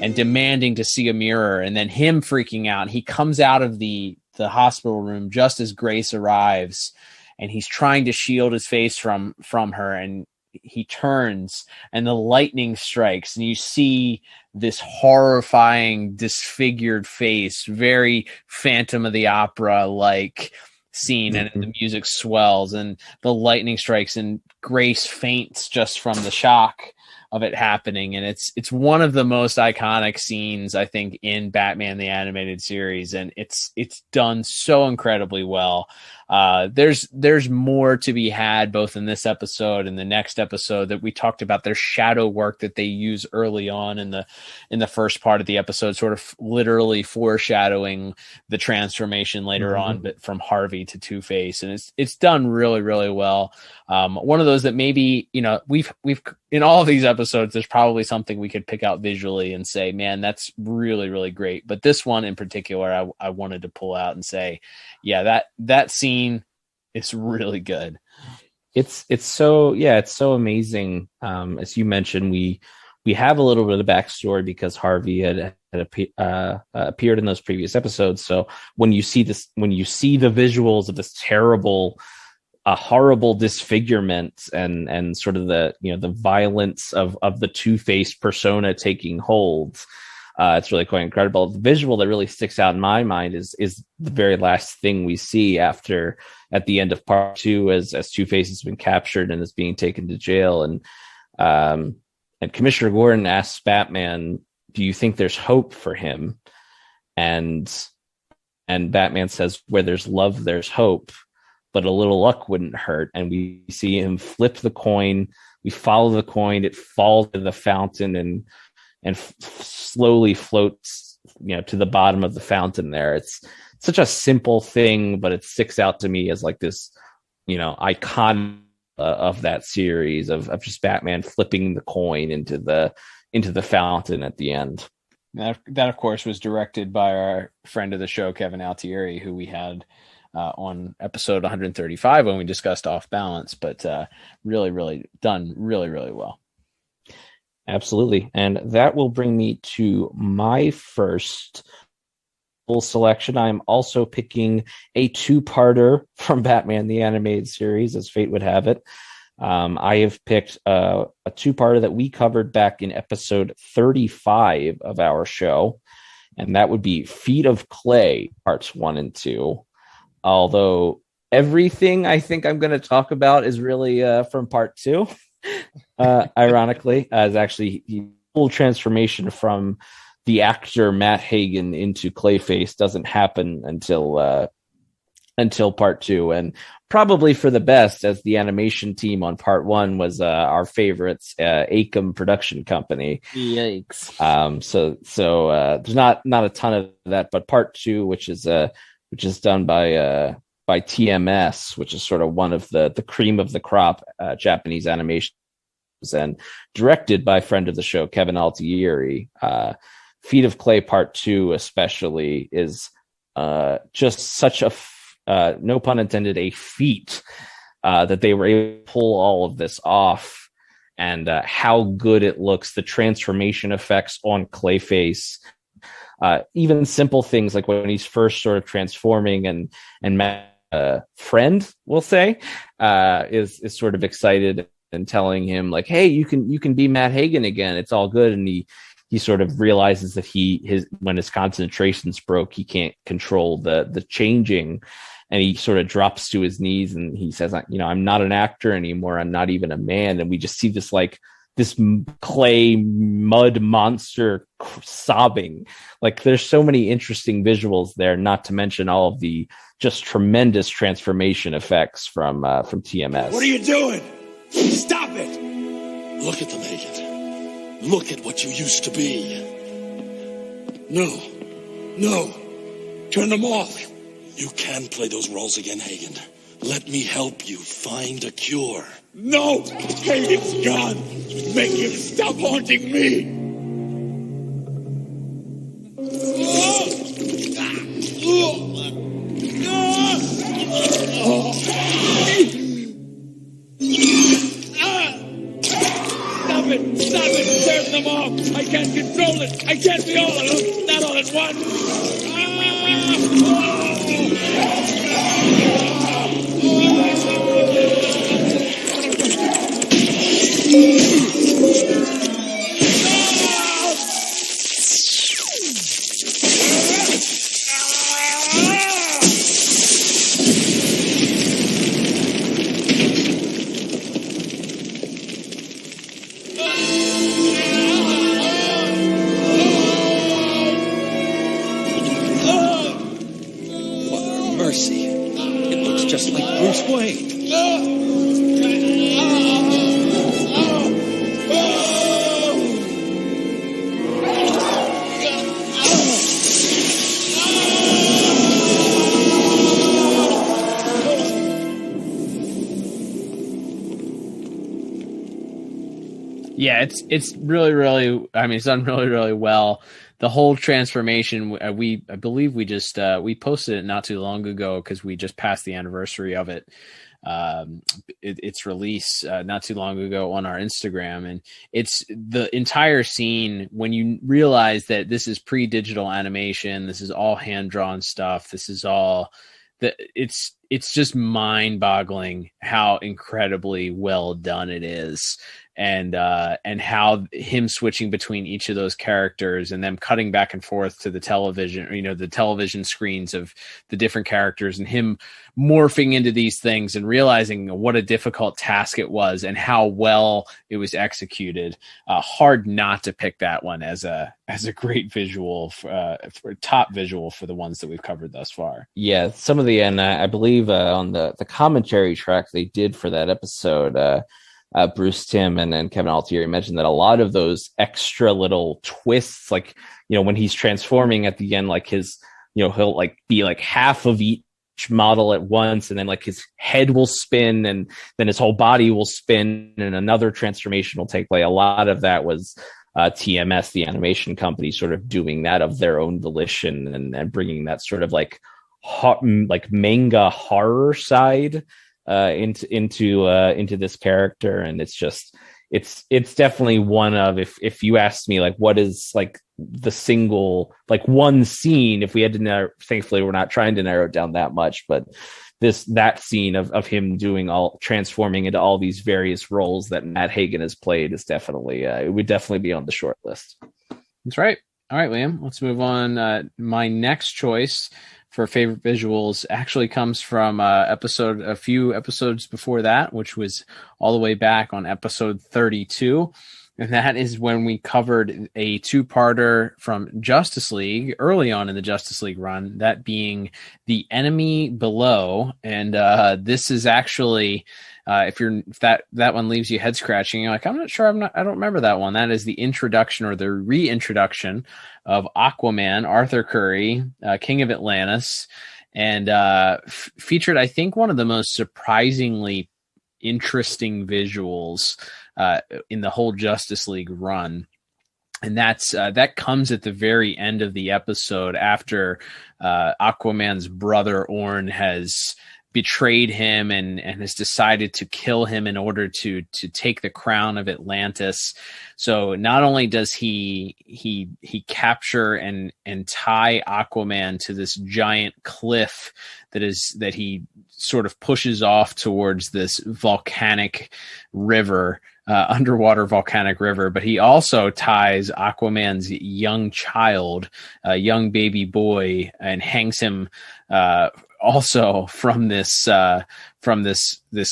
and demanding to see a mirror, and then him freaking out. He comes out of the hospital room just as Grace arrives, and he's trying to shield his face from her, and he turns and the lightning strikes, and you see this horrifying disfigured face, very Phantom of the Opera like scene, and the music swells and the lightning strikes, and Grace faints just from the shock of it happening. And it's one of the most iconic scenes, I think, in Batman the Animated Series, and it's done so incredibly well. There's more to be had both in this episode and the next episode that we talked about. There's shadow work that they use early on in the first part of the episode, sort of literally foreshadowing the transformation later on, but from Harvey to Two-Face, and it's done really, really well. One of those that maybe, we've in all of these episodes, there's probably something we could pick out visually and say, man, that's really, really great. But this one in particular, I wanted to pull out and say, yeah, that scene, it's really good. It's so amazing. As you mentioned, we have a little bit of backstory because Harvey had appeared in those previous episodes. So when you see the visuals of this terrible, horrible disfigurement and sort of the violence of the Two-Face persona taking hold, it's really quite incredible. The visual that really sticks out in my mind is the very last thing we see at the end of part 2, as Two-Face has been captured and is being taken to jail, and Commissioner Gordon asks Batman, "Do you think there's hope for him?" And Batman says, "Where there's love, there's hope, but a little luck wouldn't hurt." And we see him flip the coin. We follow the coin; it falls to the fountain and slowly floats, to the bottom of the fountain there. It's such a simple thing, but it sticks out to me as like this, icon of that series of just Batman flipping the coin into the fountain at the end. That of course was directed by our friend of the show, Kevin Altieri, who we had on episode 135 when we discussed Off Balance, but really, really done really, really well. Absolutely. And that will bring me to my first full selection. I'm also picking a two-parter from Batman the Animated Series, as fate would have it. I have picked a two-parter that we covered back in episode 35 of our show, and that would be Feet of Clay, parts 1 and 2. Although everything I think I'm going to talk about is really from part 2. Ironically, as actually full transformation from the actor Matt Hagen into Clayface doesn't happen until part 2, and probably for the best, as the animation team on part 1 was our favorites, Acom Production Company. Yikes! So there's not a ton of that, but part 2, which is done by by TMS, which is sort of one of the cream of the crop Japanese animation, and directed by friend of the show Kevin Altieri. Feet of Clay Part 2 especially is just such a no pun intended, a feat that they were able to pull all of this off, and how good it looks, the transformation effects on Clayface, even simple things like when he's first sort of transforming and friend, we'll say, is sort of excited and telling him like, hey, you can be Matt Hagen again, it's all good. And he sort of realizes that when his concentration's broke, he can't control the changing, and he sort of drops to his knees and he says, I'm not an actor anymore, I'm not even a man. And we just see this clay mud monster sobbing. Like, there's so many interesting visuals there, not to mention all of the just tremendous transformation effects from TMS. What are you doing? Stop it! Look at them, Hagen. Look at what you used to be. No. Turn them off. You can play those roles again, Hagen. Let me help you find a cure. No! Hagen's gone! Make him stop haunting me! Stop it! Turn them off! I can't control it! I can't be all of them! Not all at once! Mercy. It looks just like Bruce Wayne. Yeah, it's really, it's done really well. The whole transformation, I believe we just we posted it not too long ago because we just passed the anniversary of it. Its release not too long ago on our Instagram, and it's the entire scene when you realize that this is pre-digital animation, this is all hand-drawn stuff, this is all that it's just mind-boggling how incredibly well done it is. And how him switching between each of those characters and them cutting back and forth to the television, the television screens of the different characters, and him morphing into these things and realizing what a difficult task it was and how well it was executed. Hard not to pick that one as a great visual, for top visual for the ones that we've covered thus far. Yeah, some of the, and I believe on the commentary track they did for that episode, Bruce Timm and Kevin Altieri mentioned that a lot of those extra little twists, like, when he's transforming at the end, like his, he'll like be like half of each model at once, and then like his head will spin and then his whole body will spin and another transformation will take place. A lot of that was TMS, the animation company, sort of doing that of their own volition and bringing that sort of like manga horror side into this character. And it's just it's definitely one of, if you asked me like what is like the single, like one scene, if we had to narrow, thankfully we're not trying to narrow it down that much, but that scene of him transforming into all these various roles that Matt Hagen has played is definitely it would definitely be on the short list. That's right. All right, Liam, let's move on. My next choice for favorite visuals actually comes from a few episodes before that, which was all the way back on episode 32. And that is when we covered a two-parter from Justice League early on in the Justice League run, that being The Enemy Below. And this is actually, if that one leaves you head scratching, you're like, I'm not sure, I don't remember that one. That is the introduction or the reintroduction of Aquaman, Arthur Curry, King of Atlantis. and featured, I think, one of the most surprisingly interesting visuals in the whole Justice League run. And that comes at the very end of the episode after Aquaman's brother Orn has betrayed him and has decided to kill him in order to take the crown of Atlantis. So not only does he capture and tie Aquaman to this giant cliff that he sort of pushes off towards this volcanic river, underwater volcanic river, but he also ties Aquaman's young child, a young baby boy, and hangs him also from this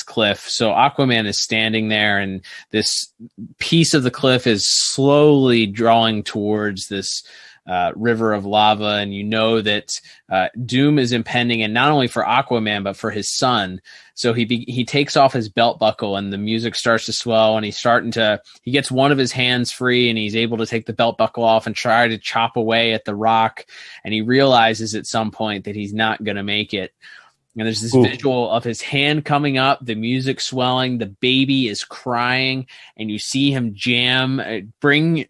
cliff. So Aquaman is standing there, and this piece of the cliff is slowly drawing towards this river of lava, and you know that doom is impending, and not only for Aquaman but for his son. So he takes off his belt buckle, and the music starts to swell, and he gets one of his hands free, and he's able to take the belt buckle off and try to chop away at the rock, and he realizes at some point that he's not going to make it. And there's this visual of his hand coming up, the music swelling, the baby is crying, and you see him bring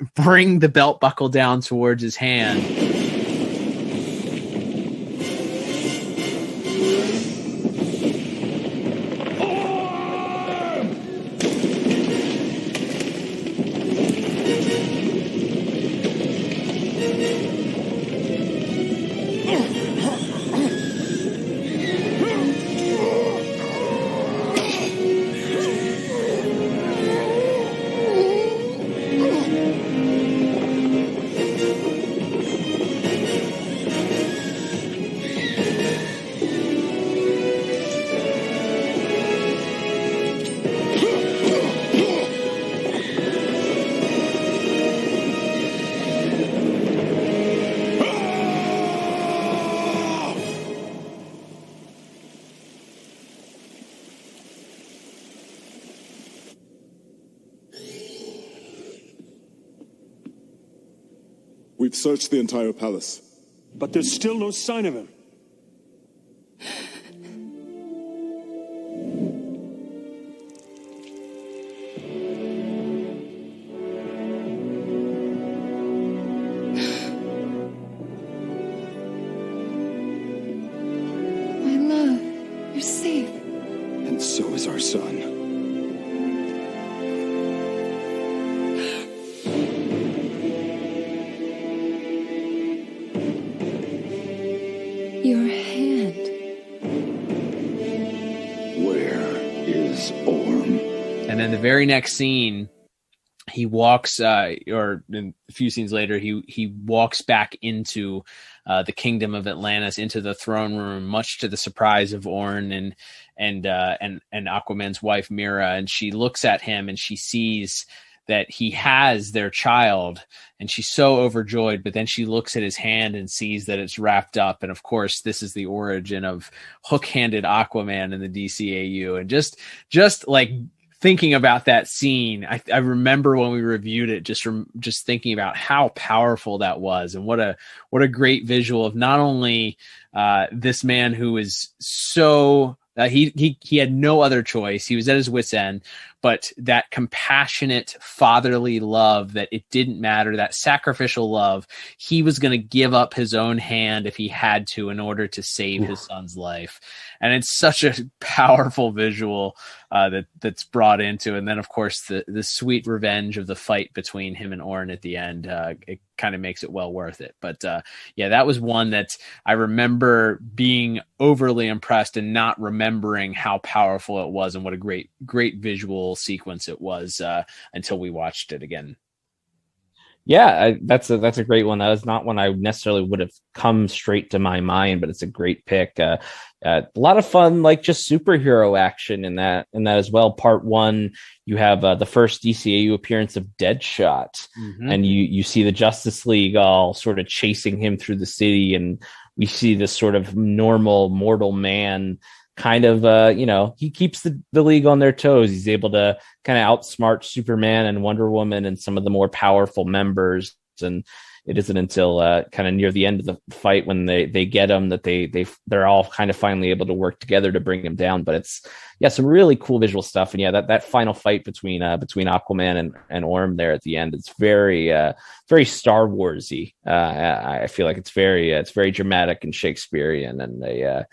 the belt buckle down towards his hand. We've searched the entire palace. But there's still no sign of him. My love, you're safe. And so is our son. Your hand. Where is Orm? And then the very next scene, he walks, or a few scenes later, he walks back into the kingdom of Atlantis, into the throne room, much to the surprise of Orn and Aquaman's wife Mira. And she looks at him and she sees that he has their child, and she's so overjoyed, but then she looks at his hand and sees that it's wrapped up. And of course, this is the origin of hook-handed Aquaman in the DCAU. And just like thinking about that scene, I remember when we reviewed it, just thinking about how powerful that was, and what a great visual of not only this man who is so he had no other choice. He was at his wit's end, but that compassionate fatherly love, that it didn't matter, that sacrificial love, he was going to give up his own hand if he had to in order to save his son's life. And it's such a powerful visual that's brought into. And then, of course, the sweet revenge of the fight between him and Orn at the end, it kind of makes it well worth it. But yeah, that was one that I remember being overly impressed and not remembering how powerful it was and what a great visual sequence it was until we watched it again. Yeah, that's a great one. That was not one I necessarily would have come straight to my mind, but it's a great pick. A lot of fun, like just superhero action in that as well. Part one, you have the first DCAU appearance of Deadshot, and you see the Justice League all sort of chasing him through the city, and we see this sort of normal mortal man kind of, he keeps the league on their toes. He's able to kind of outsmart Superman and Wonder Woman and some of the more powerful members. And it isn't until kind of near the end of the fight when they get him that they're all kind of finally able to work together to bring him down. But it's some really cool visual stuff. And that final fight between Aquaman and Orm there at the end, it's very very Star Warsy. I feel like it's very dramatic and Shakespearean, and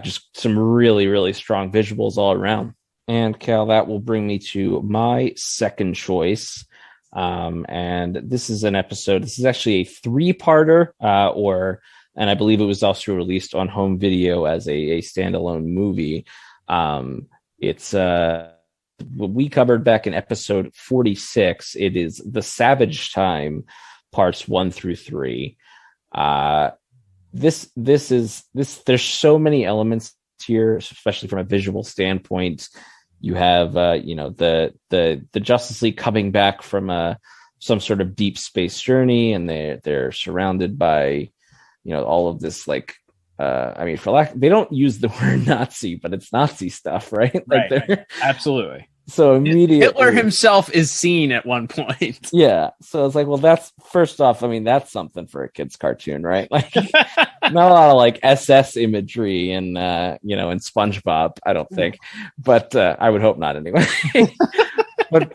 just some really, really strong visuals all around. And Cal, that will bring me to my second choice. And this is an episode. This is actually a 3-parter, and I believe it was also released on home video as a standalone movie. It's what we covered back in episode 46. It is The Savage Time, parts 1 through 3. This there's so many elements here, especially from a visual standpoint. You have the Justice League coming back from some sort of deep space journey, and they're surrounded by all of this, like for lack, they don't use the word Nazi, but it's Nazi stuff, right? Right. Absolutely. So immediately Hitler himself is seen at one point. Yeah. So it's like, well, that's first off, that's something for a kid's cartoon, right? Like not a lot of like SS imagery in in SpongeBob, I don't think, but I would hope not anyway. but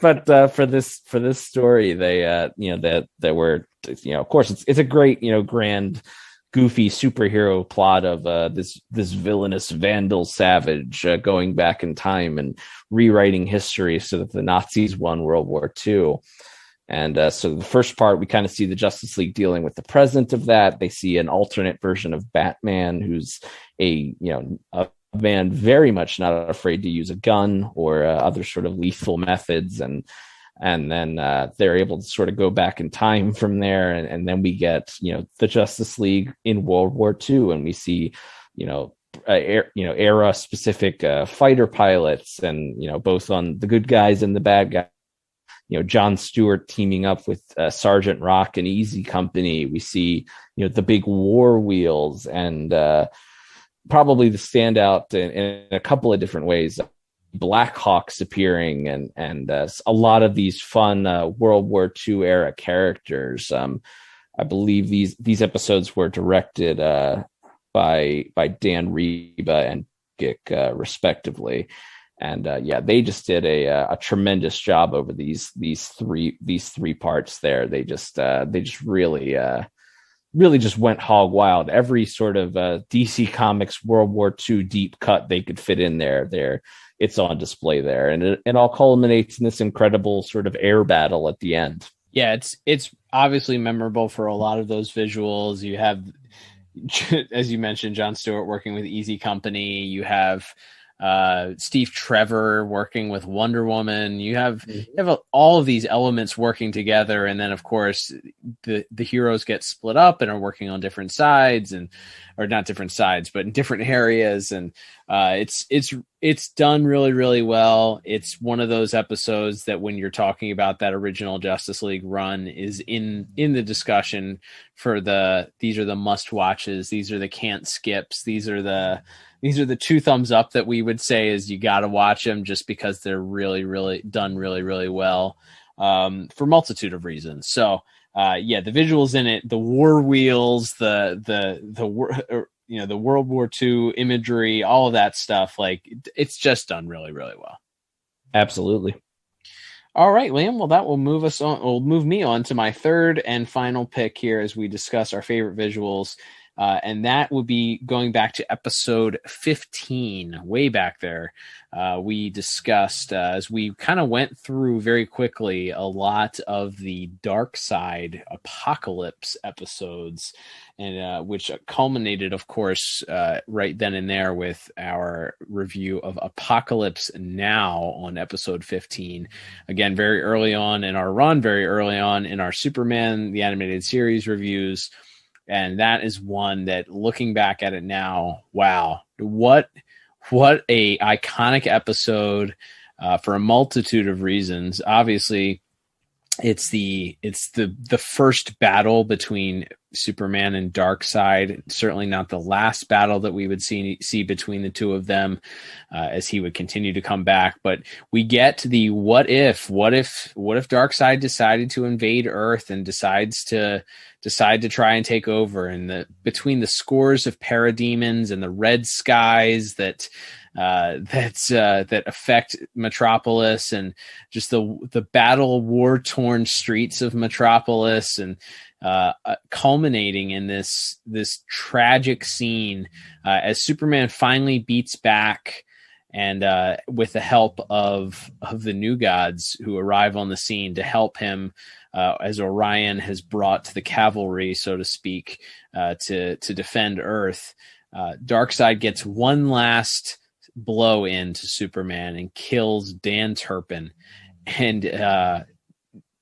for this story, they there were, of course it's a great, grand, goofy superhero plot of this villainous vandal savage going back in time and rewriting history so that the Nazis won World War II. And so the first part, we kind of see the Justice League dealing with the present of that. They see an alternate version of Batman, who's a man very much not afraid to use a gun or other sort of lethal methods. And then they're able to sort of go back in time from there. And then we get, the Justice League in World War II, and we see, era specific fighter pilots, and, both on the good guys and the bad guys. John Stewart teaming up with Sergeant Rock and Easy Company. We see, the big war wheels, and probably the standout in a couple of different ways. Blackhawks appearing, and a lot of these fun World War II era characters. I believe these episodes were directed by Dan Reba and Gick, respectively, and they just did a tremendous job over these three parts there. They just really just went hog wild. Every sort of DC Comics World War II deep cut they could fit in there. It's on display there, and it all culminates in this incredible sort of air battle at the end. Yeah, it's obviously memorable for a lot of those visuals. You have, as you mentioned, John Stewart working with Easy Company. You have Steve Trevor working with Wonder Woman. You have all of these elements working together, and then of course the heroes get split up and are working on different sides, or not different sides, but in different areas. And it's done really, really well. It's one of those episodes that when you're talking about that original Justice League run is in the discussion for these are the must watches. These are the can't skips. These are the 2 thumbs up that we would say is you got to watch them just because they're really, really done really, really well, for multitude of reasons. So, the visuals in it, the war wheels, the World War II imagery, all of that stuff, like it's just done really, really well. Absolutely. All right, Liam. Well, that will move me on to my third and final pick here as we discuss our favorite visuals. And that would be going back to episode 15, way back there. We discussed, as we kind of went through very quickly, a lot of the Dark Side Apocalypse episodes, and which culminated, of course, right then and there with our review of Apocalypse Now on episode 15. Again, very early on in our run, very early on in our Superman, the animated series reviews. And that is one that, looking back at it now, wow, what a iconic episode for a multitude of reasons. Obviously, it's the first battle between Superman and Darkseid. Certainly not the last battle that we would see between the two of them, as he would continue to come back. But we get to the what if Darkseid decided to invade Earth and decide to try and take over, and between the scores of parademons and the red skies that affect Metropolis, and just the battle war-torn streets of Metropolis, and culminating in this tragic scene as Superman finally beats back, and with the help of the New Gods, who arrive on the scene to help him, as Orion has brought the cavalry, so to speak, to defend Earth. Darkseid gets one last blow into Superman and kills Dan Turpin. And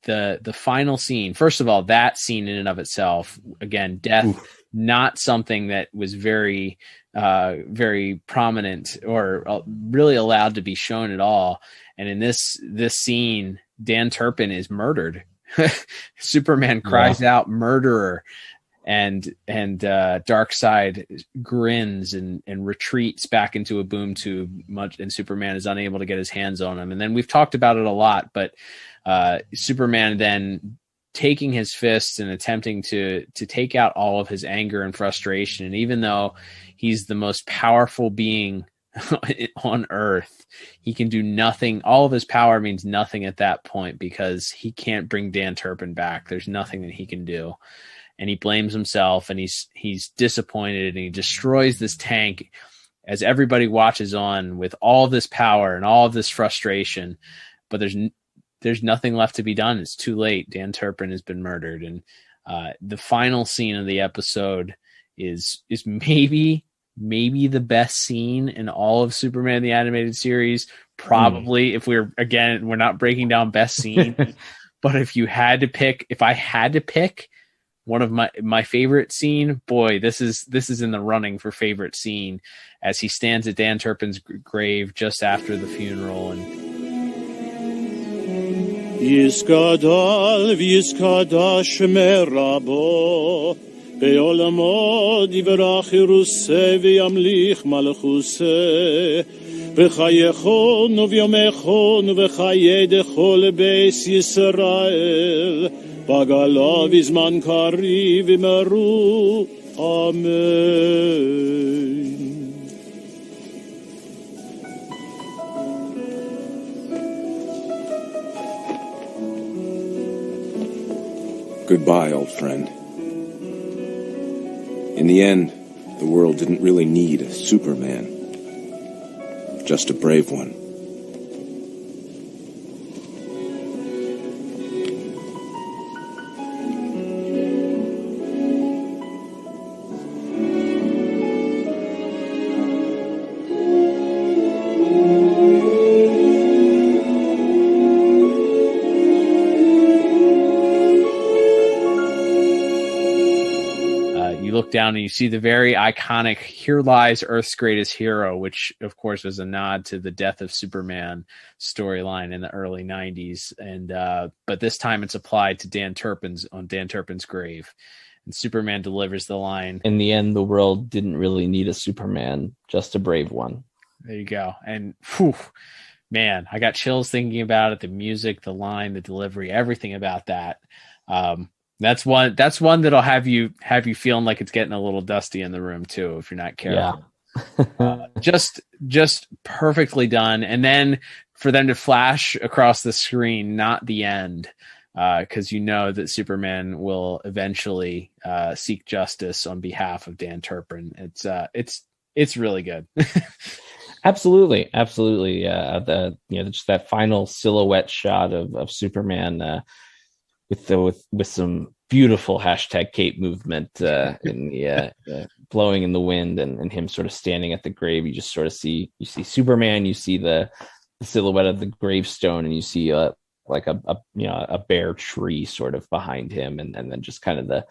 the final scene, first of all, that scene in and of itself, again, death, not something that was very prominent or really allowed to be shown at all. And in this scene, Dan Turpin is murdered. Superman cries out murderer, and Darkseid grins and retreats back into a boom tube, and Superman is unable to get his hands on him. And then we've talked about it a lot, but Superman then taking his fists and attempting to take out all of his anger and frustration. And even though he's the most powerful being on Earth, he can do nothing. All of his power means nothing at that point, because he can't bring Dan Turpin back. There's nothing that he can do. And he blames himself, and he's disappointed, and he destroys this tank as everybody watches on with all of this power and all of this frustration. But there's nothing left to be done. It's too late. Dan Turpin has been murdered. And the final scene of the episode is maybe the best scene in all of Superman the Animated Series. Probably, if we're not breaking down best scene, but if I had to pick one of my favorite scene, boy, this is in the running for favorite scene, as he stands at Dan Turpin's grave just after the funeral, and Yiskadal v'yiskada shmerabo be'olamo divrach Yeruseh v'yamlich malchuseh v'chayechon v'yomechon v'chaye dechol beis Yisrael Bagala v'zman kari v'meru. Amen. Goodbye, old friend. In the end, the world didn't really need a Superman, just a brave one. down and you see the very iconic "Here Lies Earth's Greatest Hero," which of course was a nod to the Death of Superman storyline in the early 90s. And but this time it's applied to Dan Turpin's grave. And Superman delivers the line, "In the end, the world didn't really need a Superman, just a brave one." There you go. And whew, man, I got chills thinking about it. The music, the line, the delivery, everything about that. That's one that'll have you feeling like it's getting a little dusty in the room too, if you're not careful. Yeah. Just perfectly done. And then for them to flash across the screen, not the end, because you know that Superman will eventually seek justice on behalf of Dan Turpin. It's really good. Absolutely. Just that final silhouette shot of Superman with some beautiful hashtag cape movement and blowing in the wind and him sort of standing at the grave. You just sort of see Superman, you see the silhouette of the gravestone, and you see a bare tree sort of behind him, and then just kind of the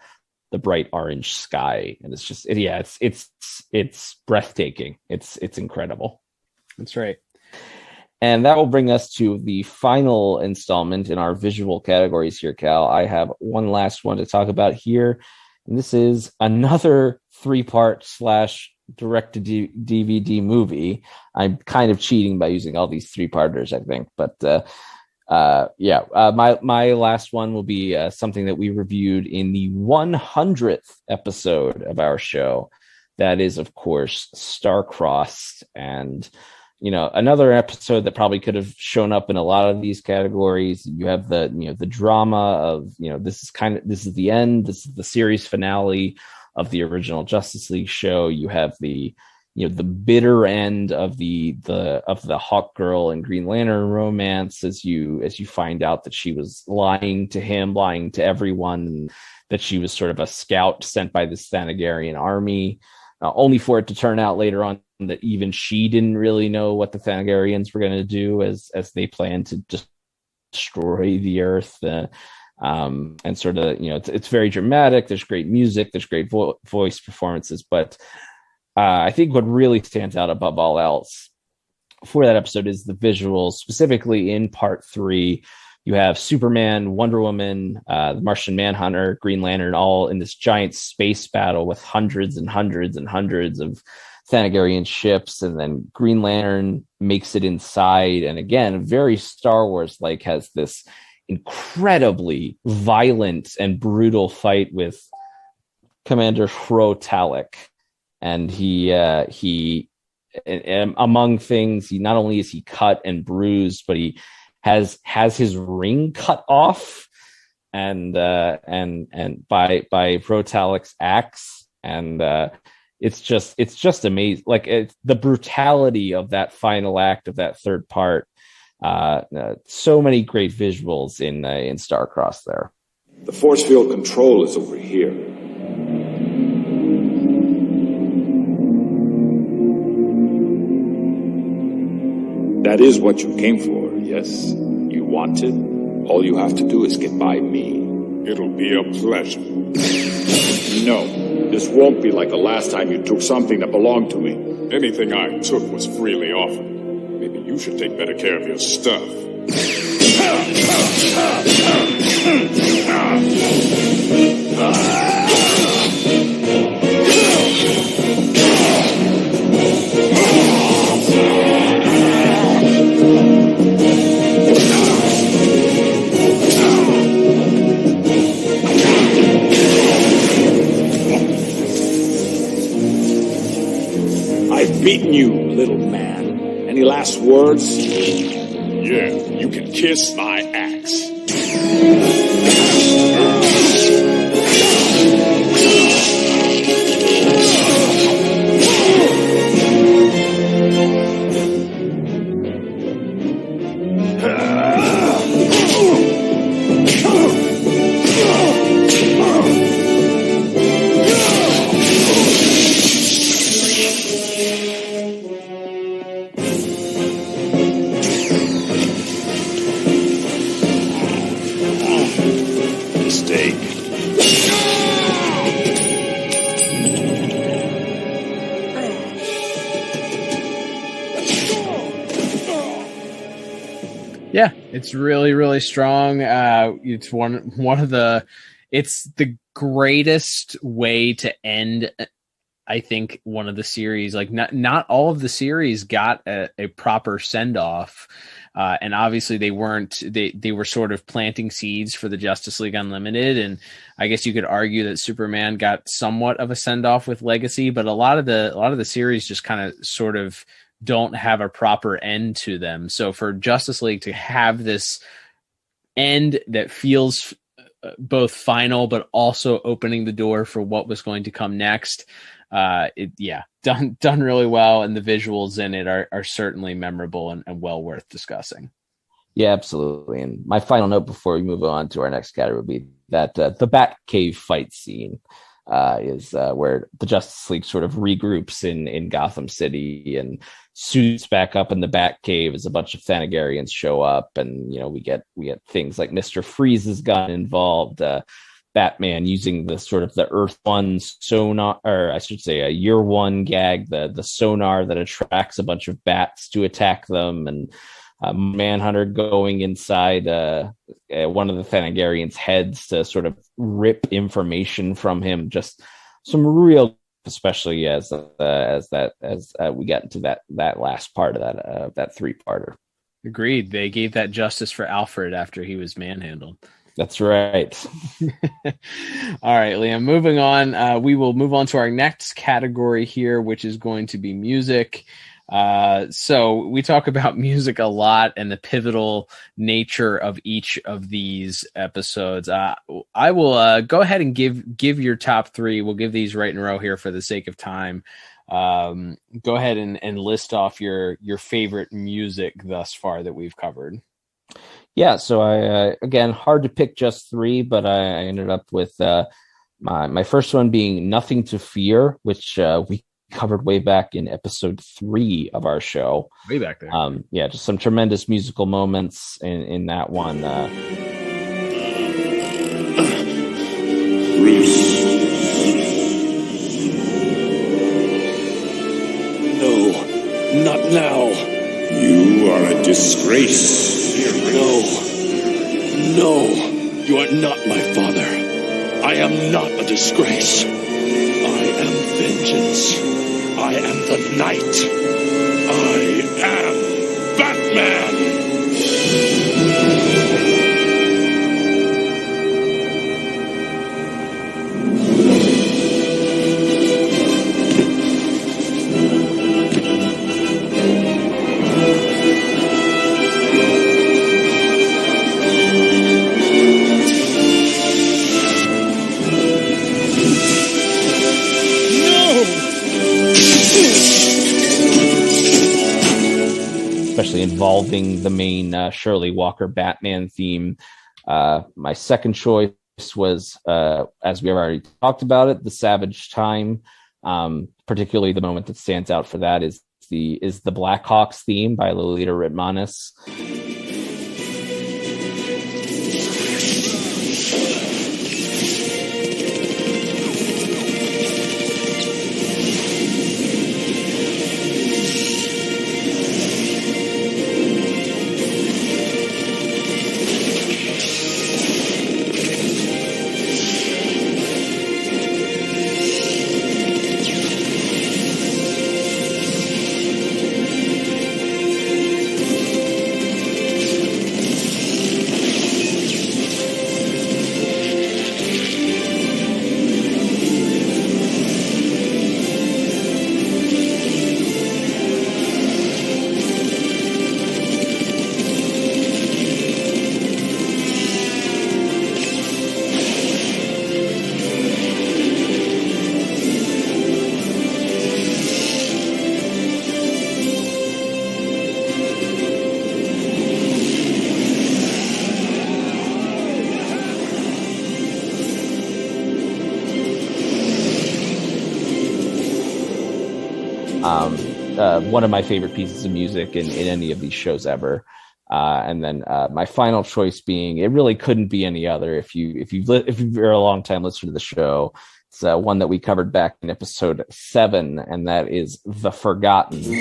bright orange sky, and it's just it's breathtaking. It's incredible. That's right. And that will bring us to the final installment in our visual categories here, Cal. I have one last one to talk about here. And this is another 3-part / direct-to-DVD movie. I'm kind of cheating by using all these 3-parters, I think. But my last one will be something that we reviewed in the 100th episode of our show. That is, of course, Star-Crossed. And another episode that probably could have shown up in a lot of these categories. You have the drama of, this is the end. This is the series finale of the original Justice League show. You have the bitter end of the Hawk Girl and Green Lantern romance as you find out that she was lying to him, lying to everyone, and that she was sort of a scout sent by the Thanagarian army, only for it to turn out later on that even she didn't really know what the Thanagarians were going to do as they planned to destroy the Earth. And sort of, it's very dramatic. There's great music. There's great voice performances. But I think what really stands out above all else for that episode is the visuals. Specifically in part 3, you have Superman, Wonder Woman, the Martian Manhunter, Green Lantern, all in this giant space battle with hundreds and hundreds and hundreds of Thanagarian ships, and then Green Lantern makes it inside, and again, very Star Wars like, has this incredibly violent and brutal fight with Commander Fro-Talik, and he among things, he not only is he cut and bruised, but he has his ring cut off, and by Fro-Talik's axe, and it's just amazing. Like, it's the brutality of that final act of that third part. So many great visuals in Star-Crossed there. The force field control is over here. That is what you came for, yes? You want it? All you have to do is get by me. It'll be a pleasure. No, this won't be like the last time you took something that belonged to me. Anything I took was freely offered. Maybe you should take better care of your stuff. I've beaten you, little man. Any last words? Yeah, you can kiss my axe. Yeah, it's really, really strong. It's it's the greatest way to end, I think, one of the series. Like, not all of the series got a proper send off. And obviously they were sort of planting seeds for the Justice League Unlimited. And I guess you could argue that Superman got somewhat of a send off with Legacy, but a lot of the series just kind of sort of don't have a proper end to them. So for Justice League to have this end that feels both final, but also opening the door for what was going to come next, done really well. And the visuals in it are certainly memorable and well worth discussing. Yeah, absolutely. And my final note before we move on to our next category would be that the Batcave fight scene is where the Justice League sort of regroups in Gotham City and suits back up in the Batcave as a bunch of Thanagarians show up, and we get things like Mr. Freeze's gun involved, Batman using the sort of the Earth One sonar, or I should say a Year One gag, the sonar that attracts a bunch of bats to attack them, and Manhunter going inside one of the Thanagarians' heads to sort of rip information from him. Just some real, especially as we get into that last part of that 3-parter. Agreed. They gave that justice for Alfred after he was manhandled. That's right. All right, Liam, moving on. We will move on to our next category here, which is going to be music. So we talk about music a lot and the pivotal nature of each of these episodes. I will go ahead and give your top 3. We'll give these right in a row here for the sake of time. Go ahead and list off your favorite music thus far that we've covered. Yeah, so I again, hard to pick just 3, but I ended up with my first one being Nothing to Fear, which we covered way back in episode 3 of our show. Way back there. Yeah, just some tremendous musical moments in that one. Bruce. No, not now. You are a disgrace. No, you are not my father. I am not a disgrace. I am vengeance. I am the night. I am Batman. Especially involving the main Shirley Walker Batman theme. My second choice was, as we have already talked about it, The Savage Time. Particularly the moment that stands out for that is the Blackhawks theme by Lolita Ritmanis. One of my favorite pieces of music in any of these shows ever. And then my final choice being, it really couldn't be any other. If you're a long time listener to the show, it's one that we covered back in episode 7, and that is The Forgotten. Stop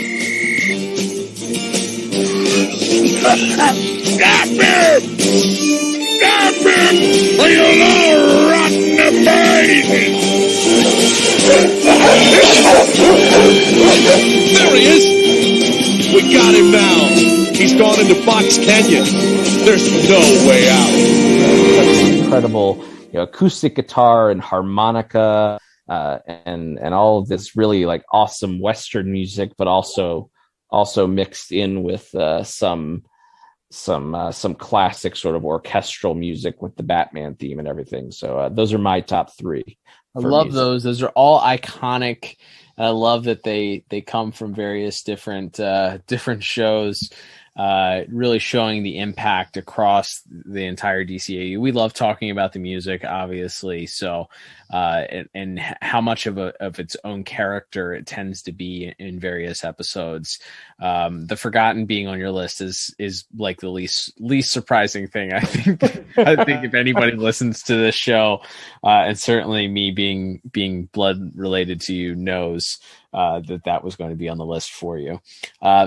him! Stop him! Or you'll all rot in the brain! There he is! We got him now! He's gone into Box Canyon. There's no way out. Incredible, acoustic guitar and harmonica, and all of this really like awesome Western music, but also mixed in with some classic sort of orchestral music with the Batman theme and everything. So those are my top 3. I love music. Those are all iconic. I love that they come from various different shows, really showing the impact across the entire DCAU. We love talking about the music, obviously. So, and how much of its own character it tends to be in various episodes. The Forgotten being on your list is like the least surprising thing. I think if anybody listens to this show, and certainly me being blood related to you knows, that was going to be on the list for you.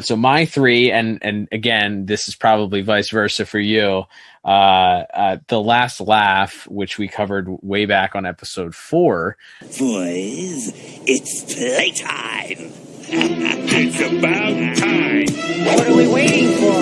So my 3, and again, this is probably vice versa for you. The Last Laugh, which we covered way back on episode 4. Boys, it's playtime. It's about time. What are we waiting for?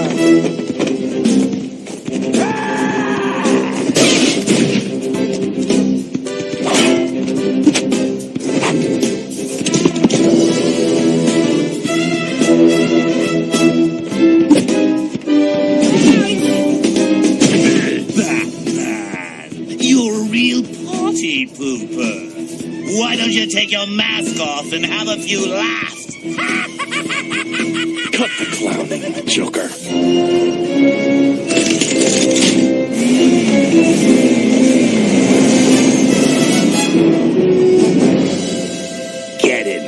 Batman, you're a real party pooper. Why don't you take your mask off and have a few laughs? Cut the clowning, Joker. Get him.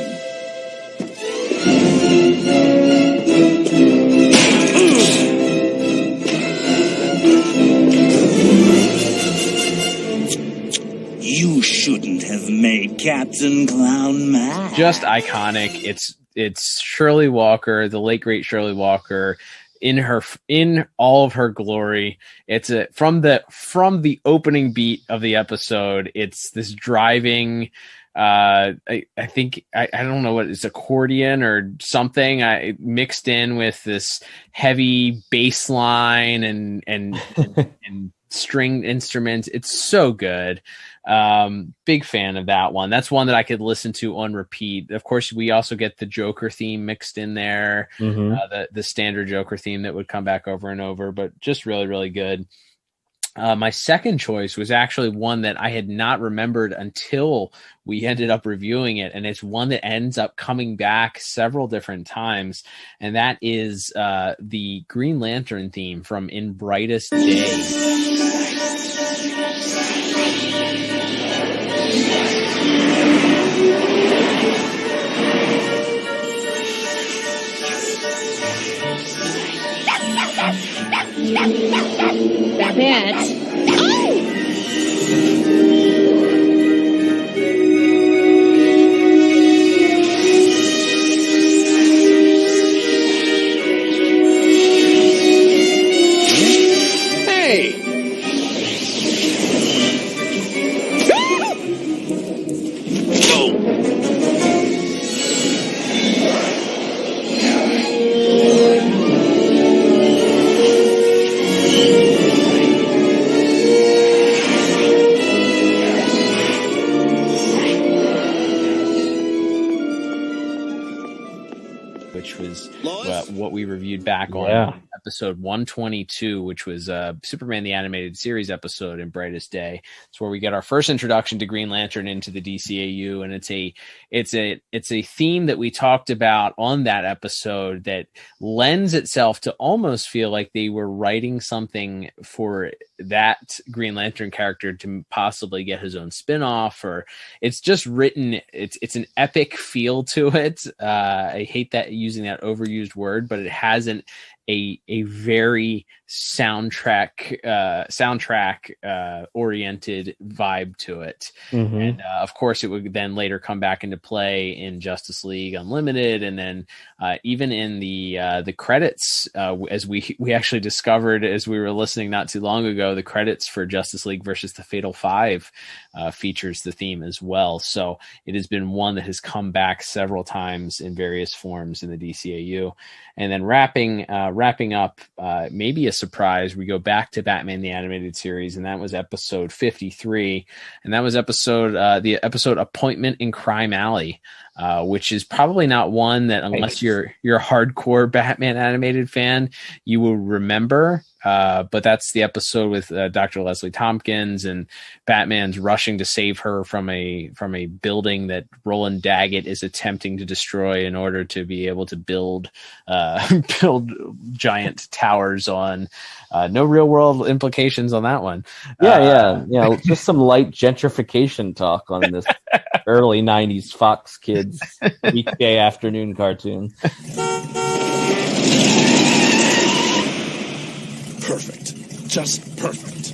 You shouldn't have made Captain Clown mad. Just iconic. It's Shirley Walker, the late great Shirley Walker, in all of her glory. It's from the opening beat of the episode. It's this driving. I think I don't know what it's, accordion or something. I mixed in with this heavy bass line and stringed instruments. It's so good. Big fan of that one. That's one that I could listen to on repeat. Of course, we also get the Joker theme mixed in there, the standard Joker theme that would come back over and over, but just really, really good. My second choice was actually one that I had not remembered until we ended up reviewing it, and it's one that ends up coming back several different times, and that is the Green Lantern theme from In Brightest Day. Bat. Hey! Which was what we reviewed back on episode 122, which was Superman the Animated Series episode in Brightest Day. It's where we get our first introduction to Green Lantern into the DCAU, and it's a theme that we talked about on that episode that lends itself to almost feel like they were writing something for that Green Lantern character to possibly get his own spin-off, or it's just written. It's an epic feel to it. I hate that using that overused word, but it has a very soundtrack oriented vibe to it. And of course it would then later come back into play in Justice League Unlimited, and then even in the credits, as we actually discovered as we were listening not too long ago, the credits for Justice League versus the Fatal Five features the theme as well. So it has been one that has come back several times in various forms in the DCAU. And then wrapping up, maybe a surprise, we go back to Batman the Animated Series, and that was episode 53, and that was the episode Appointment in Crime Alley, which is probably not one that, unless you're a hardcore Batman animated fan, you will remember. But that's the episode with Dr. Leslie Tompkins, and Batman's rushing to save her from a building that Roland Daggett is attempting to destroy in order to be able to build giant towers on. No real world implications on that one. Yeah. Just some light gentrification talk on this early 90s Fox Kids weekday afternoon cartoon. Perfect. Just perfect.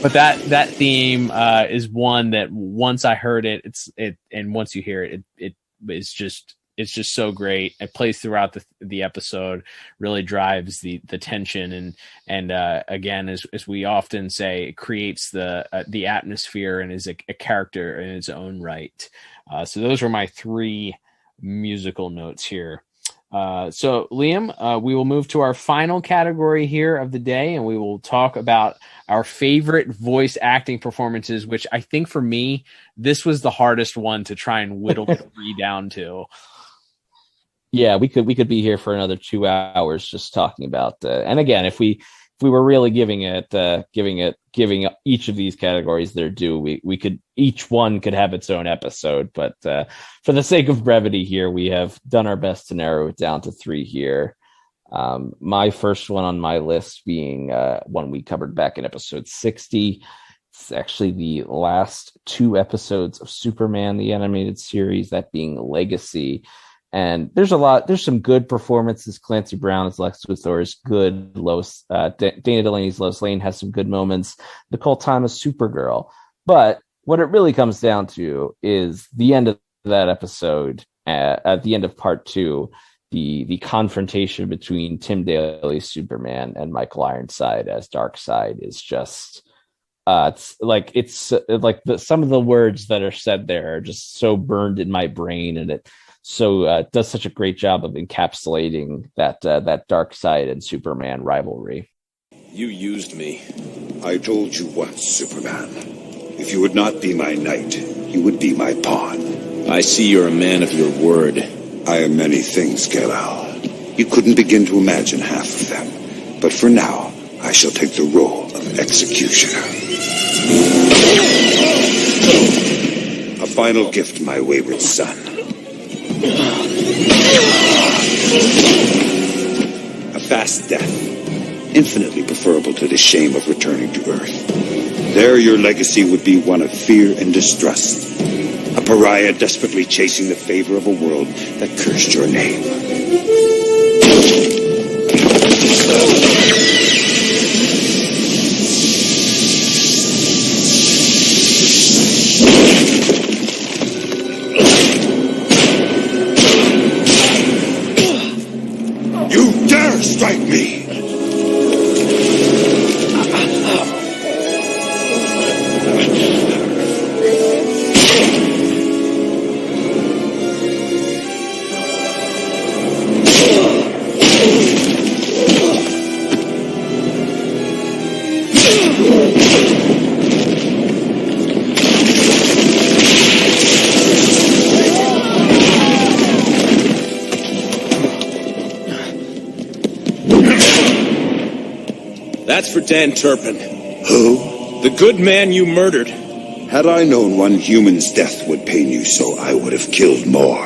But that theme is one that once I heard it, and once you hear it, it's just so great. It plays throughout the episode, really drives the tension, and again, as we often say, it creates the atmosphere and is a character in its own right. So those were my 3 musical notes here. So Liam, we will move to our final category here of the day, and we will talk about our favorite voice acting performances, which I think for me, this was the hardest one to try and whittle 3 down to. Yeah, we could be here for another 2 hours just talking about and again, if we were really giving each of these categories their due, we could, each one could have its own episode, but for the sake of brevity here, we have done our best to narrow it down to 3 here. My first one on my list being one we covered back in episode 60. It's actually the last 2 episodes of Superman, the animated series, that being Legacy. And there's some good performances. Clancy Brown as Lex Luthor is good. Dana Delaney's Lois Lane has some good moments. Nicole Thomas, Supergirl. But what it really comes down to is the end of that episode, at the end of part 2, the confrontation between Tim Daly's Superman and Michael Ironside as Darkseid is just some of the words that are said there are just so burned in my brain, and it does such a great job of encapsulating that Darkseid and Superman rivalry. You used me. I told you once, Superman. If you would not be my knight, you would be my pawn. I see you're a man of your word. I am many things, Kal-El. You couldn't begin to imagine half of them. But for now, I shall take the role of executioner. A final gift, my wayward son. A fast death, infinitely preferable to the shame of returning to Earth. There your legacy would be one of fear and distrust. A pariah desperately chasing the favor of a world that cursed your name. You dare strike me! That's for Dan Turpin. Who? The good man you murdered. Had I known one human's death would pain you so, I would have killed more.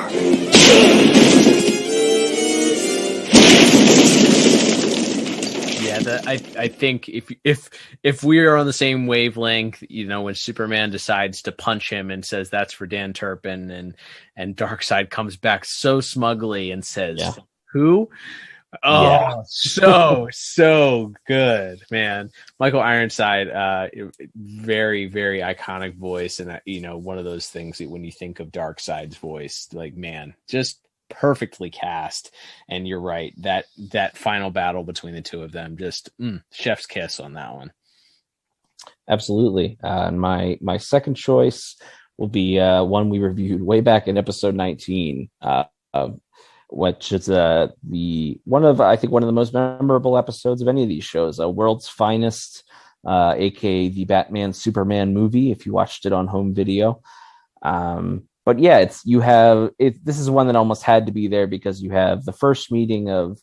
Yeah, I think if we are on the same wavelength, when Superman decides to punch him and says that's for Dan Turpin, and Darkseid comes back so smugly and says, yeah. Who? Oh, yeah. so good, man. Michael Ironside, very, very iconic voice. And, one of those things that when you think of Darkseid's voice, like, man, just perfectly cast. And you're right, that final battle between the two of them, just chef's kiss on that one. Absolutely. And my second choice will be one we reviewed way back in episode 19, which is one of the most memorable episodes of any of these shows, World's Finest, aka the Batman Superman movie, if you watched it on home video. But yeah, this is one that almost had to be there because you have the first meeting of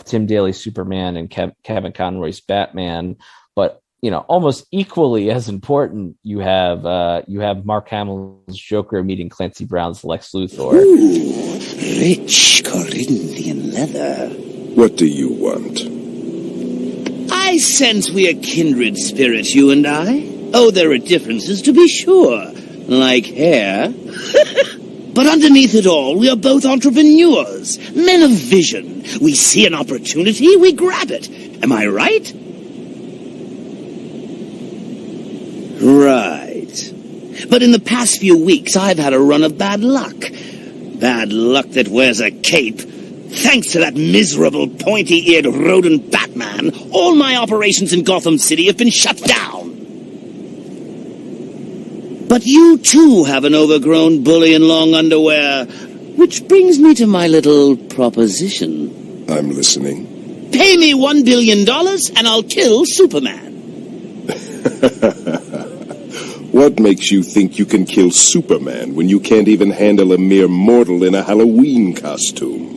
Tim Daly's Superman and Kevin Conroy's Batman, but almost equally as important, you have Mark Hamill's Joker meeting Clancy Brown's Lex Luthor. Ooh, rich Corinthian leather. What do you want? I sense we are kindred spirits, you and I. Oh, there are differences, to be sure, like hair. But underneath it all, we are both entrepreneurs, men of vision. We see an opportunity, we grab it. Am I right? Right. But in the past few weeks, I've had a run of bad luck. Bad luck that wears a cape. Thanks to that miserable, pointy-eared rodent Batman, all my operations in Gotham City have been shut down. But you too have an overgrown bully in long underwear, which brings me to my little proposition. I'm listening. Pay me $1 billion and I'll kill Superman. What makes you think you can kill Superman when you can't even handle a mere mortal in a Halloween costume?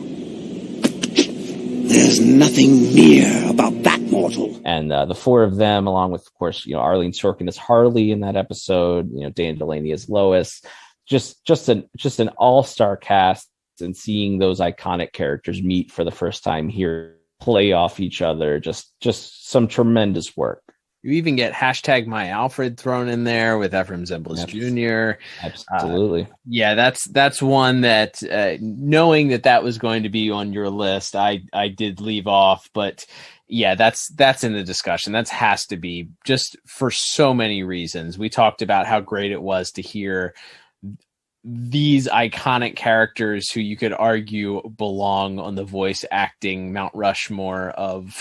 There's nothing mere about that mortal. And the four of them, along with, of course, Arlene Sorkin as Harley in that episode, Dana Delaney as Lois, just an all-star cast, and seeing those iconic characters meet for the first time here, play off each other, just some tremendous work. You even get #MyAlfred thrown in there with Ephraim Zimbalist Jr. Absolutely. Yeah, that's one that knowing that was going to be on your list, I did leave off, but yeah, that's in the discussion. That has to be, just for so many reasons. We talked about how great it was to hear these iconic characters who you could argue belong on the voice acting Mount Rushmore of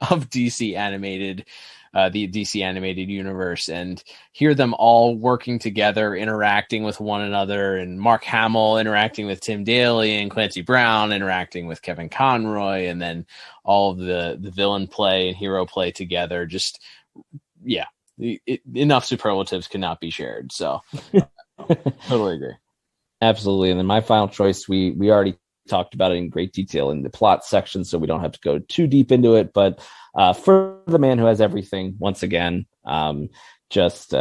DC animated. The DC animated universe, and hear them all working together, interacting with one another, and Mark Hamill interacting with Tim Daly, and Clancy Brown interacting with Kevin Conroy, and then all of the villain play and hero play together. Just, yeah, enough superlatives cannot be shared. So totally agree. Absolutely. And then my final choice, we already talked about it in great detail in the plot section, so we don't have to go too deep into it, but for the man who has everything, once again, it's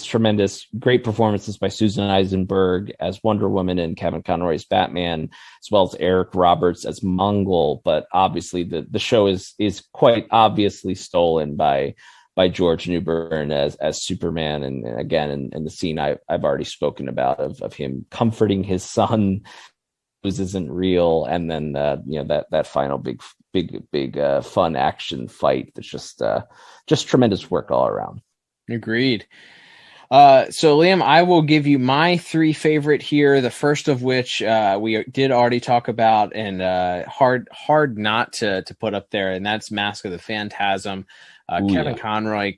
tremendous. Great performances by Susan Eisenberg as Wonder Woman and Kevin Conroy as Batman, as well as Eric Roberts as Mongol. But obviously the show is quite obviously stolen by George Newbern as Superman, and again in the scene I've already spoken about of him comforting his son whose isn't real, and then that final big fun action fight that's just tremendous work all around. Agreed. So Liam, I will give you my three favorite here. The first of which we did already talk about, and hard not to put up there, and that's Mask of the Phantasm. Kevin Conroy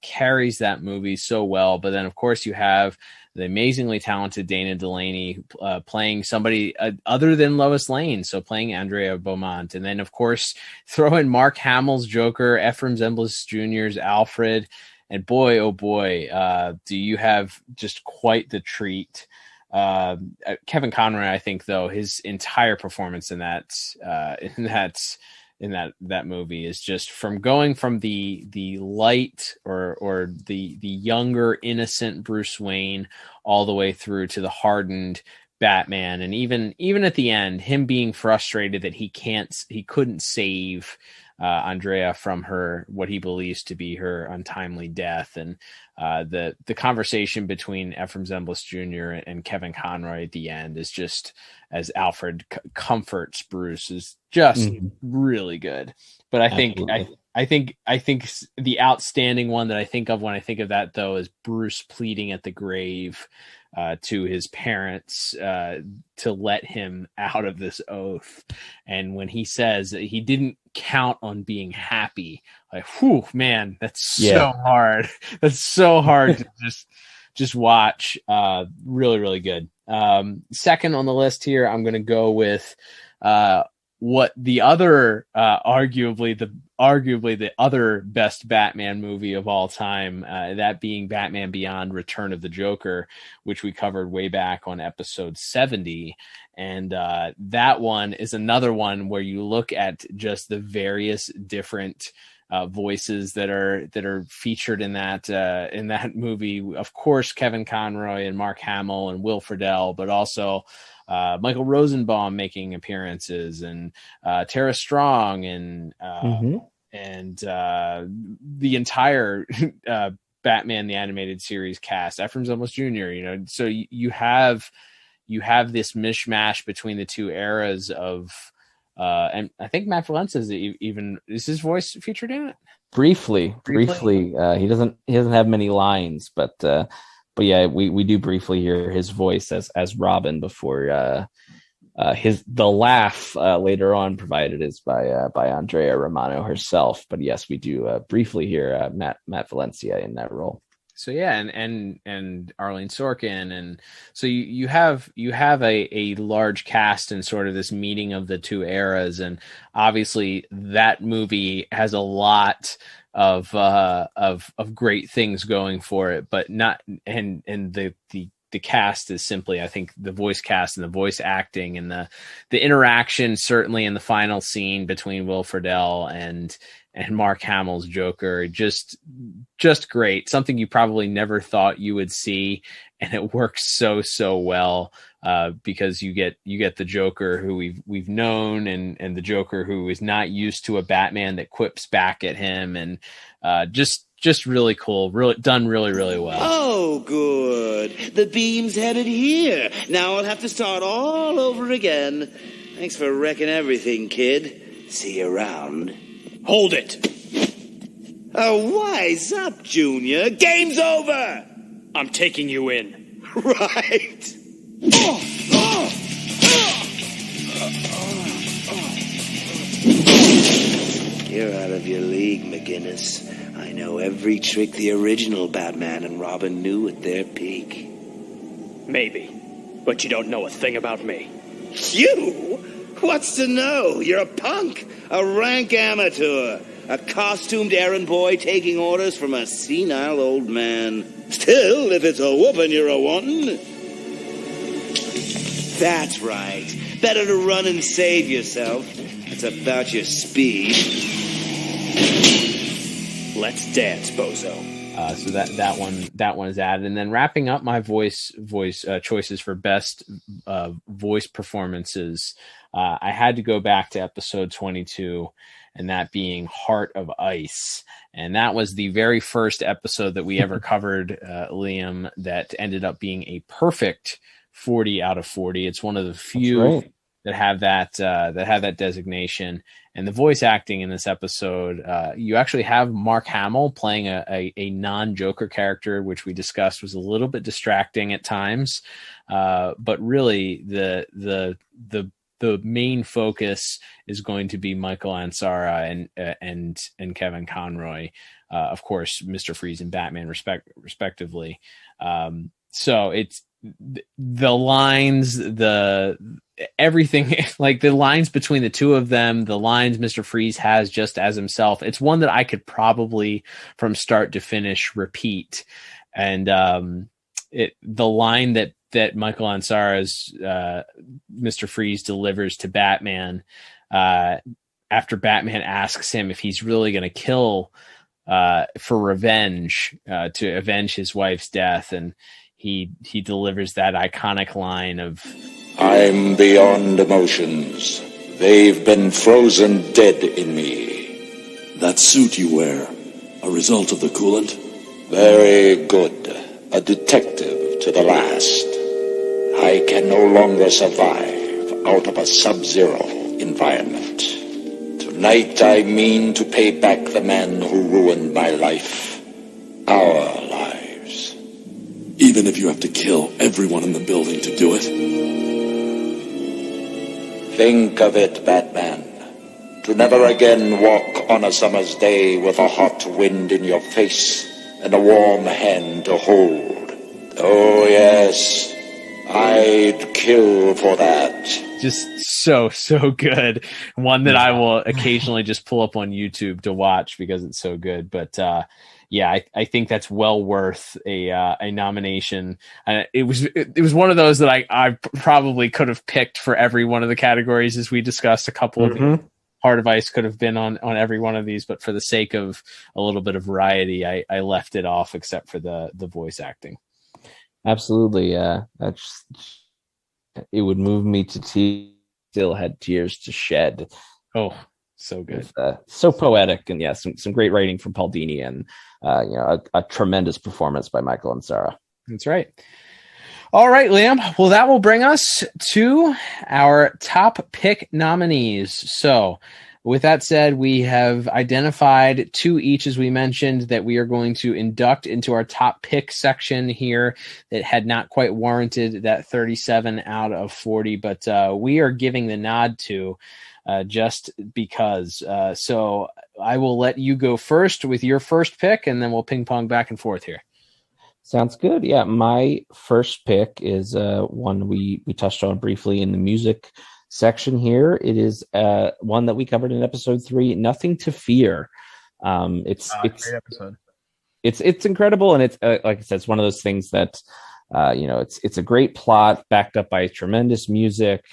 carries that movie so well, but then of course you have the amazingly talented Dana Delaney playing somebody other than Lois Lane, so playing Andrea Beaumont. And then, of course, throw in Mark Hamill's Joker, Ephraim Zimbalist Jr.'s Alfred, and boy, oh boy, do you have just quite the treat. Kevin Conroy, I think, though, his entire performance in that movie is just going from the light or the younger innocent Bruce Wayne all the way through to the hardened Batman, and even at the end, him being frustrated that he couldn't save Andrea from what he believes to be her untimely death, and the conversation between Ephraim Zimbalist Jr. and Kevin Conroy at the end is just, as Alfred comforts Bruce, is just really good. But I think the outstanding one that I think of when I think of that, though, is Bruce pleading at the grave to his parents to let him out of this oath. And when he says that he didn't count on being happy, like, whew, man, that's so hard. That's so hard to just watch. Really, really good. Second on the list here, I'm going to go with what the other arguably the other best Batman movie of all time, that being Batman Beyond: Return of the Joker, which we covered way back on episode 70. And that one is another one where you look at just the various different voices that are featured in that movie. Of course, Kevin Conroy and Mark Hamill and Will Friedle, but also Michael Rosenbaum making appearances, and Tara Strong, and the entire Batman the Animated Series cast, Ephraim Zimbalist Jr. So you have this mishmash between the two eras of, and I think Matt Valencia is his voice featured in it. Briefly. He doesn't have many lines, but yeah, we do briefly hear his voice as Robin before the laugh later on provided is by Andrea Romano herself. But yes, we do briefly hear Matt Valencia in that role. So yeah, and Arlene Sorkin, and so you have a large cast and sort of this meeting of the two eras, and obviously that movie has a lot of great things going for it, but not and the cast is simply, I think, the voice cast and the voice acting and the interaction, certainly in the final scene between Will Friedle and Mark Hamill's Joker, just great. Something you probably never thought you would see, and it works so well because you get the Joker who we've known, and the Joker who is not used to a Batman that quips back at him, and just really cool, done really well. Oh, good. The beam's headed here. Now I'll have to start all over again. Thanks for wrecking everything, kid. See you around. Hold it. Oh, wise up, Junior. Game's over. I'm taking you in. Right. You're out of your league, McGinnis. I know every trick the original Batman and Robin knew at their peak. Maybe, but you don't know a thing about me. You? What's to know? You're a punk, a rank amateur, a costumed errand boy taking orders from a senile old man. Still, if it's a whooping you're a-wantin'. That's right. Better to run and save yourself. It's about your speed. Let's dance, bozo. So that one is added, and then wrapping up my voice choices for best voice performances, I had to go back to episode 22, and that being Heart of Ice, and that was the very first episode that we ever covered, Liam, that ended up being a perfect 40 out of 40. It's one of the few that have that designation. And the voice acting in this episode, you actually have Mark Hamill playing a non-Joker character, which we discussed was a little bit distracting at times. But really, the main focus is going to be Michael Ansara and Kevin Conroy, of course, Mr. Freeze and Batman, respectively. So it's the lines, everything, like the lines between the two of them, the lines Mr. Freeze has just as himself. It's one that I could probably from start to finish repeat. And the line that Michael Ansara's Mr. Freeze delivers to Batman after Batman asks him if he's really going to kill for revenge, to avenge his wife's death, and he delivers that iconic line of, I'm beyond emotions. They've been frozen dead in me. That suit you wear, a result of the coolant? Very good. A detective to the last. I can no longer survive out of a sub-zero environment. Tonight I mean to pay back the man who ruined my life. Our lives. Even if you have to kill everyone in the building to do it? Think of it, Batman. To never again walk on a summer's day with a hot wind in your face and a warm hand to hold. Oh, yes, I'd kill for that. Just so good. One that I will occasionally just pull up on YouTube to watch because it's so good. But yeah, I think that's well worth a nomination. It was one of those that I probably could have picked for every one of the categories, as we discussed. A couple of them. Heart of Ice could have been on every one of these, but for the sake of a little bit of variety, I left it off except for the voice acting. Absolutely. It would move me to tears. Still had tears to shed. Oh, so good. So poetic, and yeah, some great writing from Paul Dini, and a tremendous performance by Michael Ansara. That's right. All right, Liam. Well, that will bring us to our top pick nominees. So with that said, we have identified 2 each, as we mentioned, that we are going to induct into our top pick section here that had not quite warranted that 37 out of 40, but we are giving the nod to just because. So I will let you go first with your first pick, and then we'll ping pong back and forth here. Sounds good. Yeah, my first pick is one we touched on briefly in the music section here. It is one that we covered in episode 3, Nothing to Fear. It's great episode. It's incredible, and it's like I said, it's one of those things that it's a great plot backed up by tremendous music,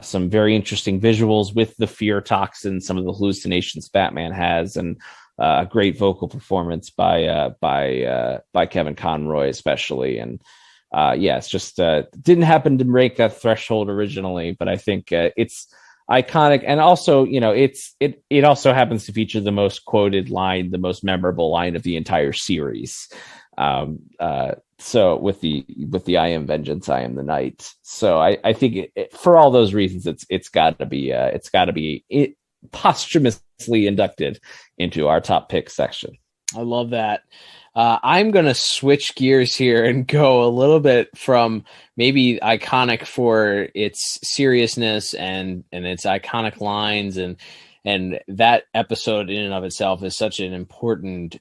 some very interesting visuals with the fear toxin, some of the hallucinations Batman has, and a great vocal performance by Kevin Conroy especially. And it's just didn't happen to break that threshold originally, but I think it's iconic, and also it also happens to feature the most quoted line, the most memorable line of the entire series. So with the I am vengeance, I am the night. So I think for all those reasons, it's got to be posthumously inducted into our top pick section. I love that. I'm going to switch gears here and go a little bit from maybe iconic for its seriousness and its iconic lines, and that episode in and of itself is such an important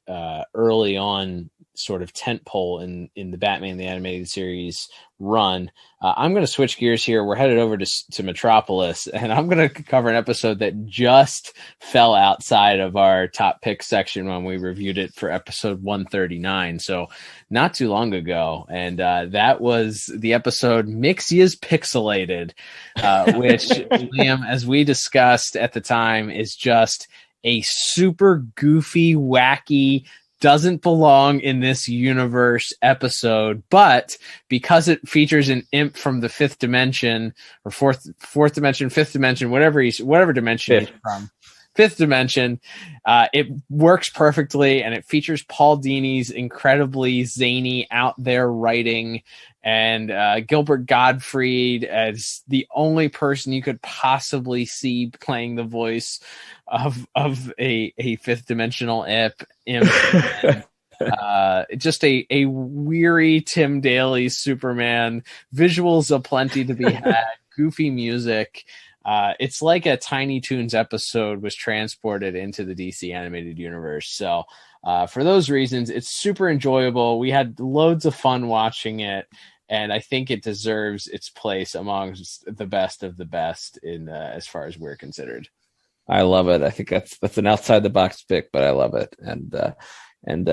early on sort of tentpole in the Batman the Animated Series run. I'm going to switch gears here. We're headed over to Metropolis, and I'm going to cover an episode that just fell outside of our top pick section when we reviewed it for episode 139. So not too long ago. And that was the episode Mixia's Pixelated, which Liam, as we discussed at the time, is just a super goofy, wacky, doesn't belong in this universe episode, but because it features an imp from the fifth dimension or fourth dimension, fifth dimension, whatever dimension he's from, fifth dimension, it works perfectly, and it features Paul Dini's incredibly zany, out there writing, and Gilbert Gottfried as the only person you could possibly see playing the voice of a fifth dimensional imp. Just a weary Tim Daly Superman, visuals aplenty to be had, goofy music. It's like a Tiny Toons episode was transported into the DC animated universe. So for those reasons, it's super enjoyable. We had loads of fun watching it, and I think it deserves its place amongst the best of the best in as far as we're considered. I love it. I think that's an outside the box pick, but I love it. And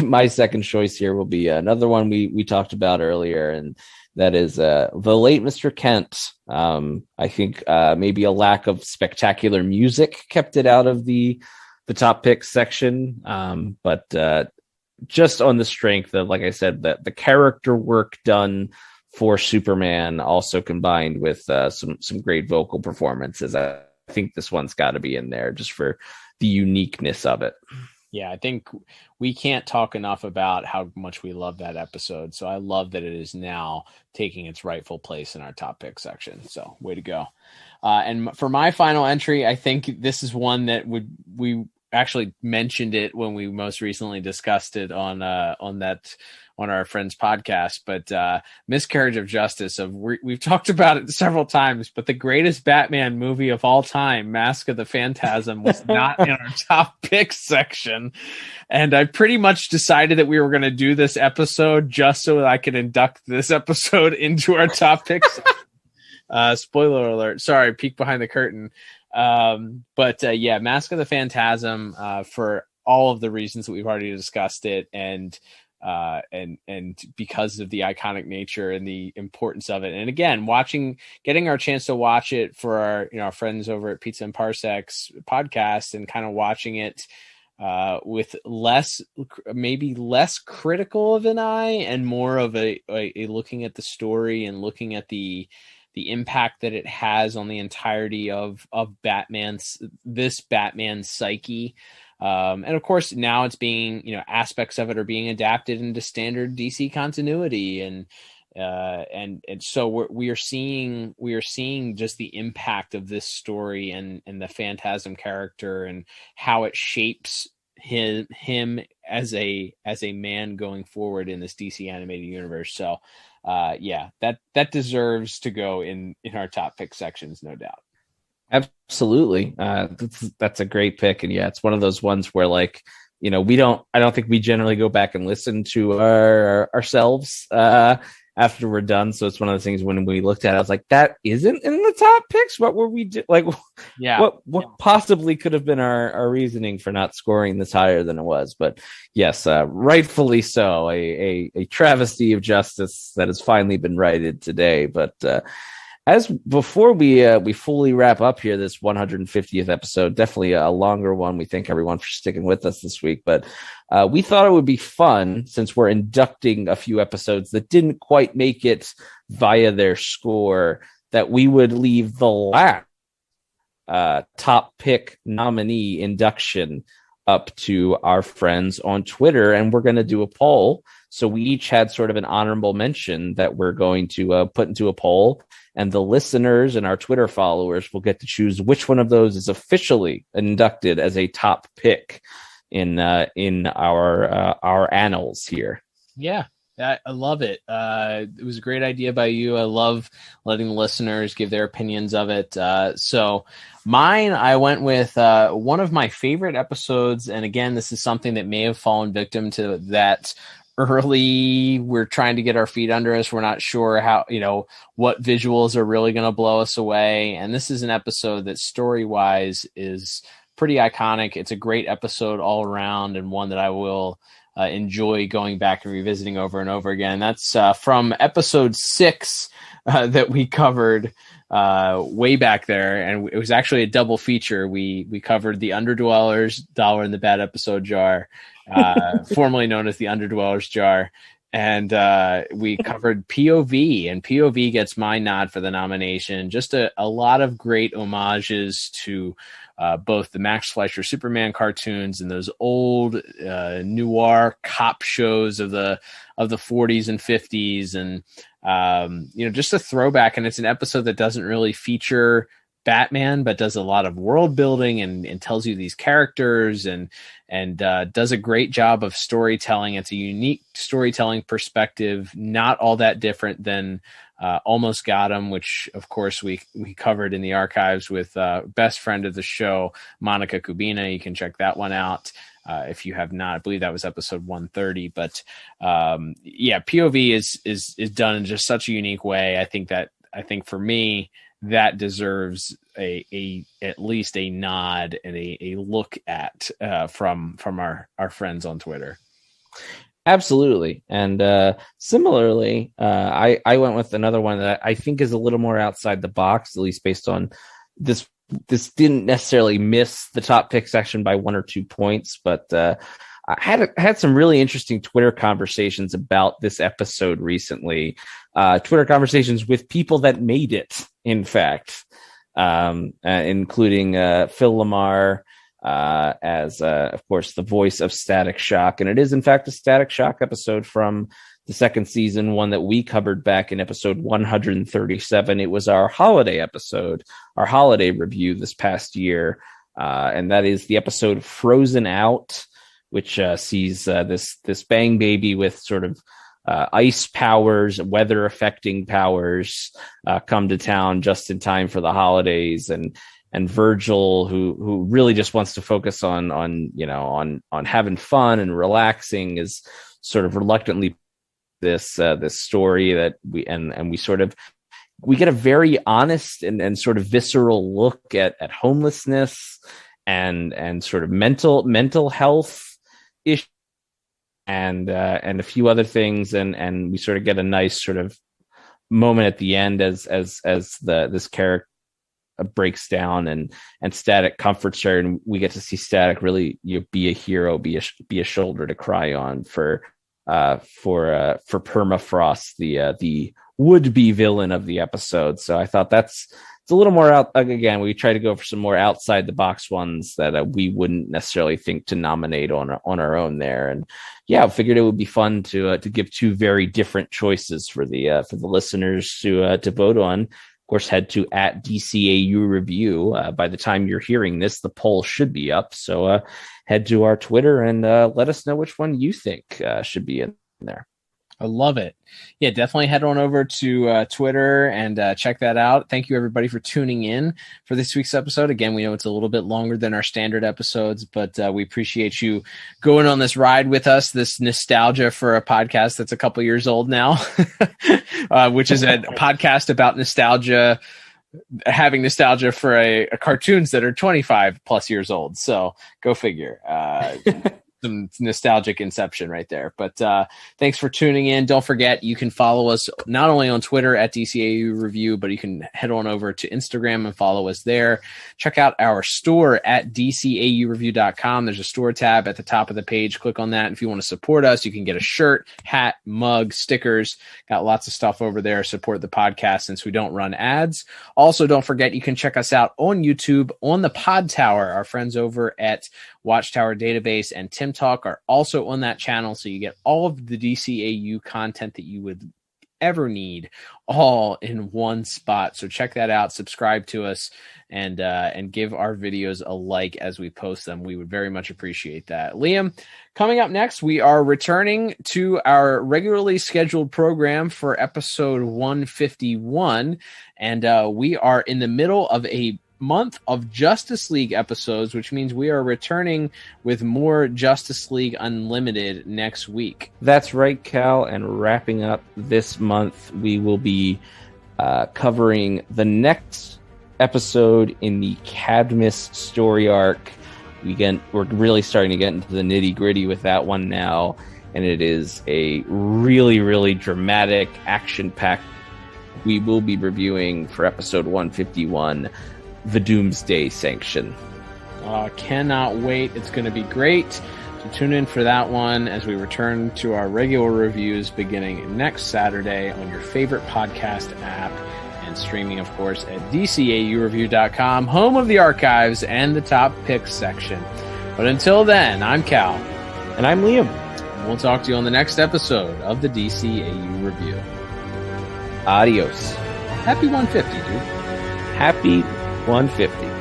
my second choice here will be another one we talked about earlier, and that is the late Mr. Kent. I think maybe a lack of spectacular music kept it out of the top pick section, but just on the strength of, like I said, the character work done for Superman, also combined with some great vocal performances. I think this one's got to be in there just for the uniqueness of it. Yeah, I think we can't talk enough about how much we love that episode. So I love that it is now taking its rightful place in our top pick section. So way to go. And for my final entry, I think this is one that we actually mentioned it when we most recently discussed it on our friend's podcast, but Miscarriage of Justice. We've talked about it several times, but the greatest Batman movie of all time, Mask of the Phantasm, was not in our top picks section. And I pretty much decided that we were going to do this episode just so that I could induct this episode into our top picks. Spoiler alert. Sorry, peek behind the curtain. But Mask of the Phantasm, for all of the reasons that we've already discussed it, and because of the iconic nature and the importance of it. And again, getting our chance to watch it for our friends over at Pizza and Parsecs podcast, and kind of watching it with maybe less critical of an eye and more of a looking at the story and looking at the impact that it has on the entirety of this Batman psyche. And of course, now it's being, aspects of it are being adapted into standard DC continuity, and and so we are seeing just the impact of this story and the Phantasm character and how it shapes him as a man going forward in this DC animated universe. So that deserves to go in our top pick sections, no doubt. Absolutely. That's a great pick. And it's one of those ones where, like, I don't think we generally go back and listen to ourselves after we're done. So it's one of those things when we looked at it, I was like, that isn't in the top picks. What were we what possibly could have been our reasoning for not scoring this higher than it was? But yes, rightfully so. A travesty of justice that has finally been righted today. But as before we fully wrap up here, this 150th episode, definitely a longer one. We thank everyone for sticking with us this week, but we thought it would be fun, since we're inducting a few episodes that didn't quite make it via their score, that we would leave the last top pick nominee induction up to our friends on Twitter, and we're going to do a poll. So we each had sort of an honorable mention that we're going to put into a poll, and the listeners and our Twitter followers will get to choose which one of those is officially inducted as a top pick in our annals here. Yeah, I love it. It was a great idea by you. I love letting the listeners give their opinions of it. So mine, I went with one of my favorite episodes. And again, this is something that may have fallen victim to that early. We're trying to get our feet under us. We're not sure how, what visuals are really going to blow us away. And this is an episode that story-wise is pretty iconic. It's a great episode all around, and one that I will enjoy going back and revisiting over and over again. That's from episode 6 that we covered way back there, and it was actually a double feature. We covered the Underdwellers, Dollar in the Bad Episode Jar, formerly known as the Underdwellers Jar, and we covered POV, and POV gets my nod for the nomination. Just a lot of great homages to both the Max Fleischer Superman cartoons and those old noir cop shows of the 40s and 50s, and just a throwback. And it's an episode that doesn't really feature Batman, but does a lot of world building and tells you these characters and does a great job of storytelling. It's a unique storytelling perspective, not all that different than Almost Got Him, which of course we covered in the archives with best friend of the show, Monica Kubina. You can check that one out if you have not. I believe that was episode 130. But POV is done in just such a unique way. I think for me, that deserves at least a nod and a look at from our friends on Twitter. Absolutely. And similarly, I went with another one that I think is a little more outside the box, at least based on this. This didn't necessarily miss the top pick section by 1 or 2 points, but I had some really interesting Twitter conversations about this episode recently. Twitter conversations with people that made it, in fact, including Phil Lamar, as of course the voice of Static Shock, and it is in fact a Static Shock episode from the second season, one that we covered back in episode 137. It was our holiday episode, our holiday review this past year, and that is the episode Frozen Out, which sees this Bang Baby with sort of ice powers, weather affecting powers, come to town just in time for the holidays, and Virgil, who really just wants to focus on having fun and relaxing, is sort of reluctantly this story that we get a very honest and sort of visceral look at homelessness and sort of mental health issues and a few other things, and we sort of get a nice sort of moment at the end as this character breaks down and Static comforts her, and we get to see Static really be a hero, be a shoulder to cry on for Permafrost, the would-be villain of the episode. So I thought that's it's a little more out. Again, we try to go for some more outside the box ones that we wouldn't necessarily think to nominate on our own there. And yeah, I figured it would be fun to give two very different choices for the listeners to vote on. Of course, head to @DCAU Review. By the time you're hearing this, the poll should be up. So head to our Twitter and let us know which one you think should be in there. I love it. Yeah, definitely head on over to Twitter and check that out. Thank you, everybody, for tuning in for this week's episode. Again, we know it's a little bit longer than our standard episodes, but we appreciate you going on this ride with us, this nostalgia for a podcast that's a couple years old now, which is a podcast about nostalgia, having nostalgia for a cartoons that are 25 plus years old. So go figure. Some nostalgic inception right there. But thanks for tuning in. Don't forget, you can follow us not only on Twitter @DCAU Review, but you can head on over to Instagram and follow us there. Check out our store at DCAUreview.com. There's a store tab at the top of the page. Click on that. And if you want to support us, you can get a shirt, hat, mug, stickers. Got lots of stuff over there. Support the podcast since we don't run ads. Also, don't forget, you can check us out on YouTube on the Pod Tower. Our friends over at Watchtower Database and Tim Talk are also on that channel, so you get all of the DCAU content that you would ever need all in one spot. So check that out, subscribe to us, and give our videos a like as we post them. We would very much appreciate that. Liam, coming up next, we are returning to our regularly scheduled program for episode 151, and we are in the middle of a month of Justice League episodes, which means we are returning with more Justice League Unlimited next week. That's right, Cal. And wrapping up this month, we will be covering the next episode in the Cadmus story arc. We're really starting to get into the nitty-gritty with that one now, and it is a really, really dramatic, action-packed. We will be reviewing for episode 151, The Doomsday Sanction. Cannot wait. It's going to be great. So tune in for that one as we return to our regular reviews beginning next Saturday on your favorite podcast app and streaming, of course, at DCAUreview.com, home of the archives and the top picks section. But until then, I'm Cal. And I'm Liam. And we'll talk to you on the next episode of the DCAU Review. Adios. Happy 150, dude. Happy 150.